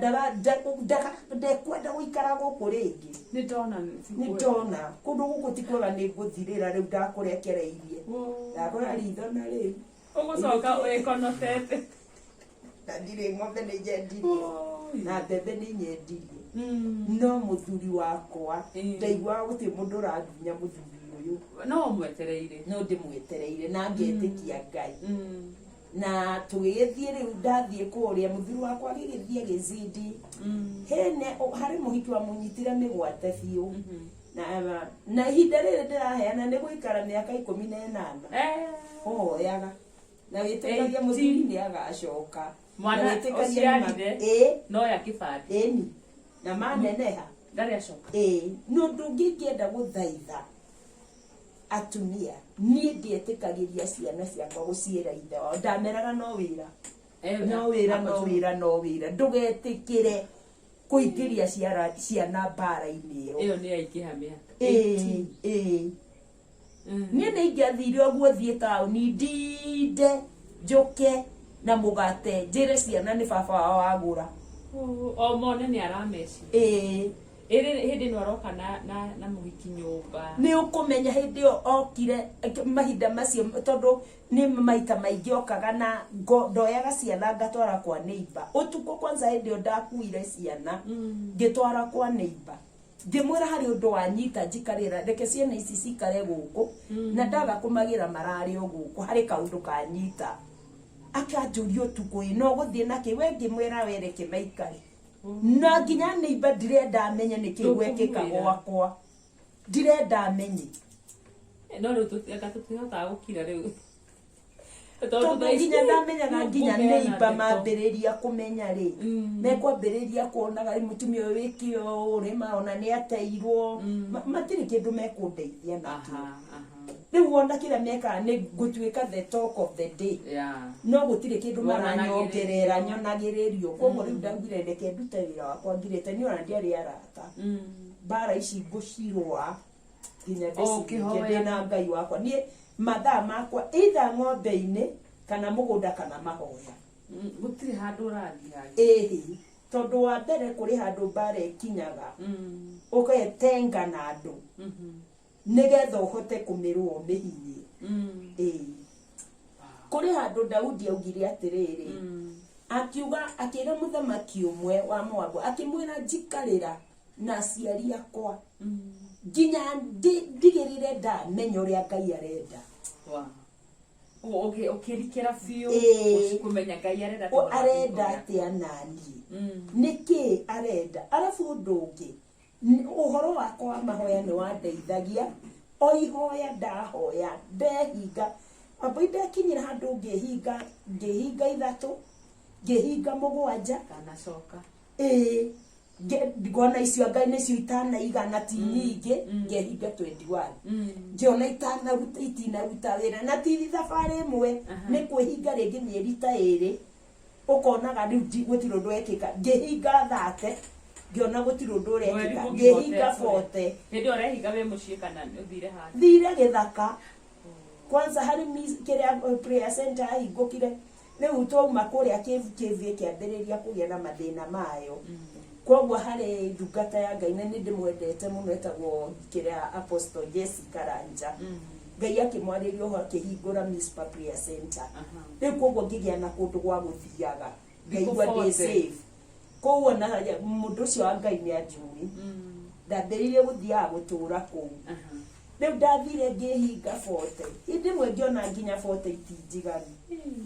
ndekwenda gũikara gũkũ rĩngĩ nĩ ndona kũndũ gũkũ ti kwega nĩ ngũthirĩra rĩu ndakũrekereirie ndakũra ritho na rĩu ũgũcoka wĩkonotete na ndirĩ ng'ombe nĩ nyendirie na mbembe nĩ nyendirie no mũthuri wakwa ndaiguaga gũtirĩ mũndũ ũranginya mũthuri no mwetereire no ndimwetereire na ngetĩkia Ngai na tũgĩgĩthiĩ rĩu ndathiĩ kũrĩa mũthuri wakwa agĩgĩthiĩ agĩcindi hene harĩ mũhiki wa mũnyitire mĩgwate biũ na ihinda rĩrĩ ndĩraheana nĩ gũikara mĩaka 18 ũhoyaga na wĩtĩkagia mũthuri nĩ agacoka mwana ũciarire no ya kĩbandĩ na maneneha ndarĩ acoka no ndũngĩngĩenda gũthaitha atumia niĩ ndietĩkagĩria ciana ciakwa gũciĩra ithe wao ndameraga no wĩra ndũgetĩkĩre kũingĩria ciana mbara-inĩ ĩyo nĩ yaingĩha mĩaka niĩ nĩ ingĩathire ũguo thiĩ taũni ndinde njũke na mũgate njĩre ciana nĩ baba wao agũra o mone nĩ arameci hĩndĩ ĩno aroka na mũhiki nyũmba nĩ ũkũmenya hĩndĩ ĩyo okire mahinda macio tondũ nĩ maita maingĩ okaga na ndoyaga ciana ngatwara kwa neighbor ũtukũ kwanza hĩndĩ ĩyo ndakuire ciana ngĩtwara kwa neighbor ngĩmwĩra harĩ ũndũ wanyita njikarĩra reke ciana ici cikare gũkũ na ndaga kũmagĩra mararĩ o gũkũ harĩ kaũndũ kanyita akanjũria ũtukũ no gũthiĩ nakĩ we ngĩmwĩra we reke maikare na nginya neighbor ndirenda amenye nĩkĩ gwekĩka gwakwa ndirenda amenye no rĩu tũtihotaga gũkira rĩu tondũ nginya ndamenyaga nginya neighbor mambĩrĩria kũmenya rĩ mekwambĩrĩria kuonaga mũtumia ũyũ wĩkĩo ũrĩ maona nĩ ateirwo matirĩ kĩndũ mekũndeithia nakĩo rĩu wona kĩrĩa mekaga nĩ gũtuĩka the talk of the day no gũtirĩ kĩndũ maranyongerera nyonagĩrĩrio koguo rĩu ndaugire reke ndute wĩra wakwa ngirĩte nĩ ona ndiarĩ arata mbara ici ngũcirũa nginya ndĩna Ngai wakwa niĩ mathaa makwa either ng'ombe-inĩ kana mũgũnda kana mahoya gũtirĩ handũ ũrathiĩ tondũ wa mbere kũrĩ handũ mbara ĩkinyaga ũgetenga na andũ nĩgetha ũhote kũmĩrũa ũmĩhinyie kũrĩ handũ Daudi augire atĩrĩrĩ akiuga akĩra mũthamaki ũmwe wa Moabu akĩmwĩra njikarĩra na aciari akwa nginya ndigĩrĩre ndamenya ũrĩa Ngai arenda ũkĩrikĩra biũ kũmenya Ngai arenda atĩa naniĩ nĩkĩ arenda arabu ũndũ ũngĩ ũhoro wakwa wa mahoya nĩ wandeithagia o ihoya ndahoya ndehinga amba ndekinyĩra handũ ngĩhinga 3 ngehinga mugwanja kana coka ngona icio ngai nicio itanaigana ti nyingĩ ngehinga 21 ngiona itinaruta wĩra na ti thabarĩ ĩmwe nĩ kwĩhinga rĩngĩ mĩeri ta ĩrĩ ũkonaga rĩu gũtirĩ ũndũ wekĩka ngĩhinga 30 ngiona gũtirĩ ũndũ ũrekĩka ngĩhinga 40 hĩndĩ ũrehinga wĩ mũciĩ kana ũthire handũ thire gĩthaka kwanza harĩ kĩrĩa prayer center ahingũkire rĩu twauma kũrĩa kĩvu kĩambĩrĩria kũgĩa na mathĩna mayo koguo harĩ ndungata ya Ngai na nĩndĩmwendete mũno etagwo kĩrĩa Apostle Jesse Karanja Ngai akĩmwarĩria ũhoro akĩhingũra Mispa Prayer Center rĩu koguo ngĩgĩa na kũndũ gwa gũthiaga ngaigua ndĩ safe koguo na mũndũ ũcio wa Ngai nĩanjũĩ ndambĩrĩirie gũthiaga gũtũũra kũu rĩu ndathire ngĩhinga 40 hĩndĩ ĩmwe ngĩona nginya 40 itinjiganu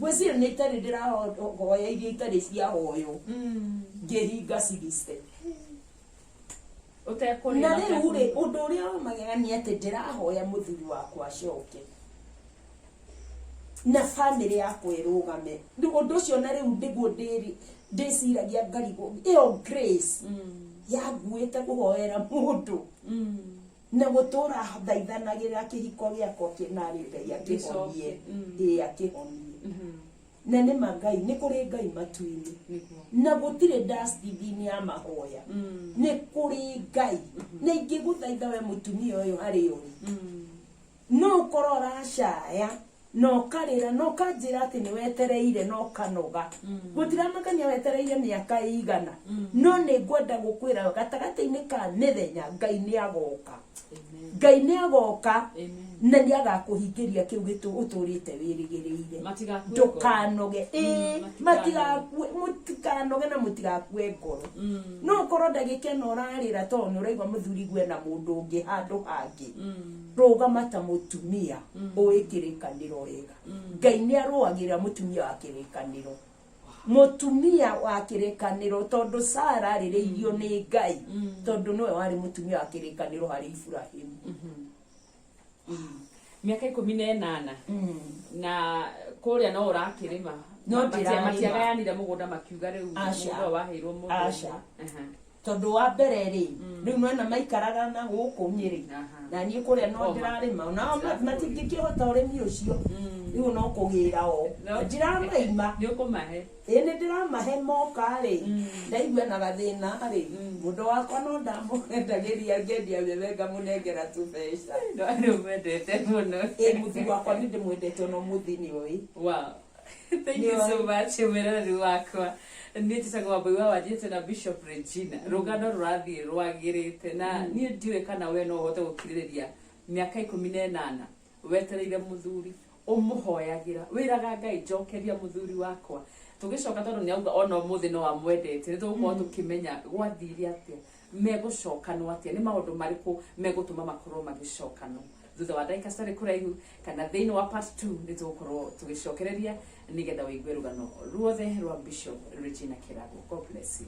gwĩciria nĩ itarĩ ndĩrahoya iria itarĩ cia hoyo ngĩhinga 60 na rĩu rĩ ũndũ ũrĩa wamagegania atĩ ndĩrahoya mũthuri wakwa acoke na bamĩrĩ yakwa ĩrũgame rĩu ũndũ ũcio na rĩu nĩguo ndĩciragia ngarigwo ĩyo grace yanguĩte kũhoera mũndũ na gũtũra thaithanagĩra kĩhiko gĩakwa kĩnarĩ Ngai akĩhonie akĩhonie na nĩma Ngai nĩ kũrĩ Ngai matu-inĩ na gũtirĩ dustbin ya mahoya nĩ kũrĩ Ngai na ingĩgũthaitha we mũtumia ũyũ harĩ ũrĩ no ũkorwo ũracaya no karĩra no kanjĩra atĩ nĩ wetereire no kanoga gũtiramakania wetereire mĩaka ĩigana no nĩ ngwenda gũkwĩra gatagatĩ-inĩ ka mĩthenya Ngai nĩ agoka Ngai nĩ agoka na nĩ agakũhingĩria kĩu ũtũrĩte wĩrĩgĩrĩire ndũkanoge mũtikanoge na mũtigakue ngoro no ũkorwo ndagĩka ĩno ũrarĩra tondũ nĩ ũraigua mũthuri gwe na mũndũ ũngĩ handũ hangĩ rũgama ta mũtumia ũĩ kĩrĩkanĩro wega Ngai nĩ arũagĩra mũtumia wa kĩrĩkanĩro mũtumia wa kĩrĩkanĩro tondũ Sara arĩrĩirio nĩ Ngai tondũ nĩwe warĩ mũtumia wa kĩrĩkanĩro harĩ Iburahĩmu mĩaka 18 na kũrĩa no ũrakĩrĩma no matiagayanire mũgũnda makiuga rĩu mũndũ waheirwo mũndũ tondũ wa mbere rĩ rĩu mwena maikaraga na gũkũ Nyĩrĩ na niĩ kũrĩa no ndĩrarĩma na matingĩkĩhota ũrĩmi ũcio rĩu no kũgĩra o ndiramaima nĩ ũkũmahe nĩ ndĩramahe moka rĩ ndaigua na gathĩna rĩ mũndũ wakwa no ndamũendagĩria ngendia mbembe ngamũnengera tu mbeca nĩ ũmwendete mũno mũthuri wakwa nĩ ndĩmwendete ono mũthini ũyũ thank you so much mwerani wakwa nĩ tĩcagwo Wambui wa Wanjĩrĩte na Bishop Regina rũgano rũrathiĩ rwagĩrĩte na niĩ ndiũĩ kana we no ũhote gũkirĩrĩria mĩaka 18 wetereire mũthuri ũmũhoyagĩra wĩraga Ngai njokeria mũthuri wakwa tũgĩcoka tondũ nĩ auga ona ũmũthĩ no amwendete nĩ tũgũkorwo tũkĩmenya gwathire atĩa megũcokanwo atĩa nĩ maũndũ marĩkũ megũtũma makorwo magĩcokanwo thutha wa ndagĩka citarĩ kũraihu kana thĩinĩ wa part 2 nĩ tũgũkorwo tũgĩcokereria nĩgetha wĩigue rũgano ruothe rwa Bishop Regina Kĩrago. God bless you.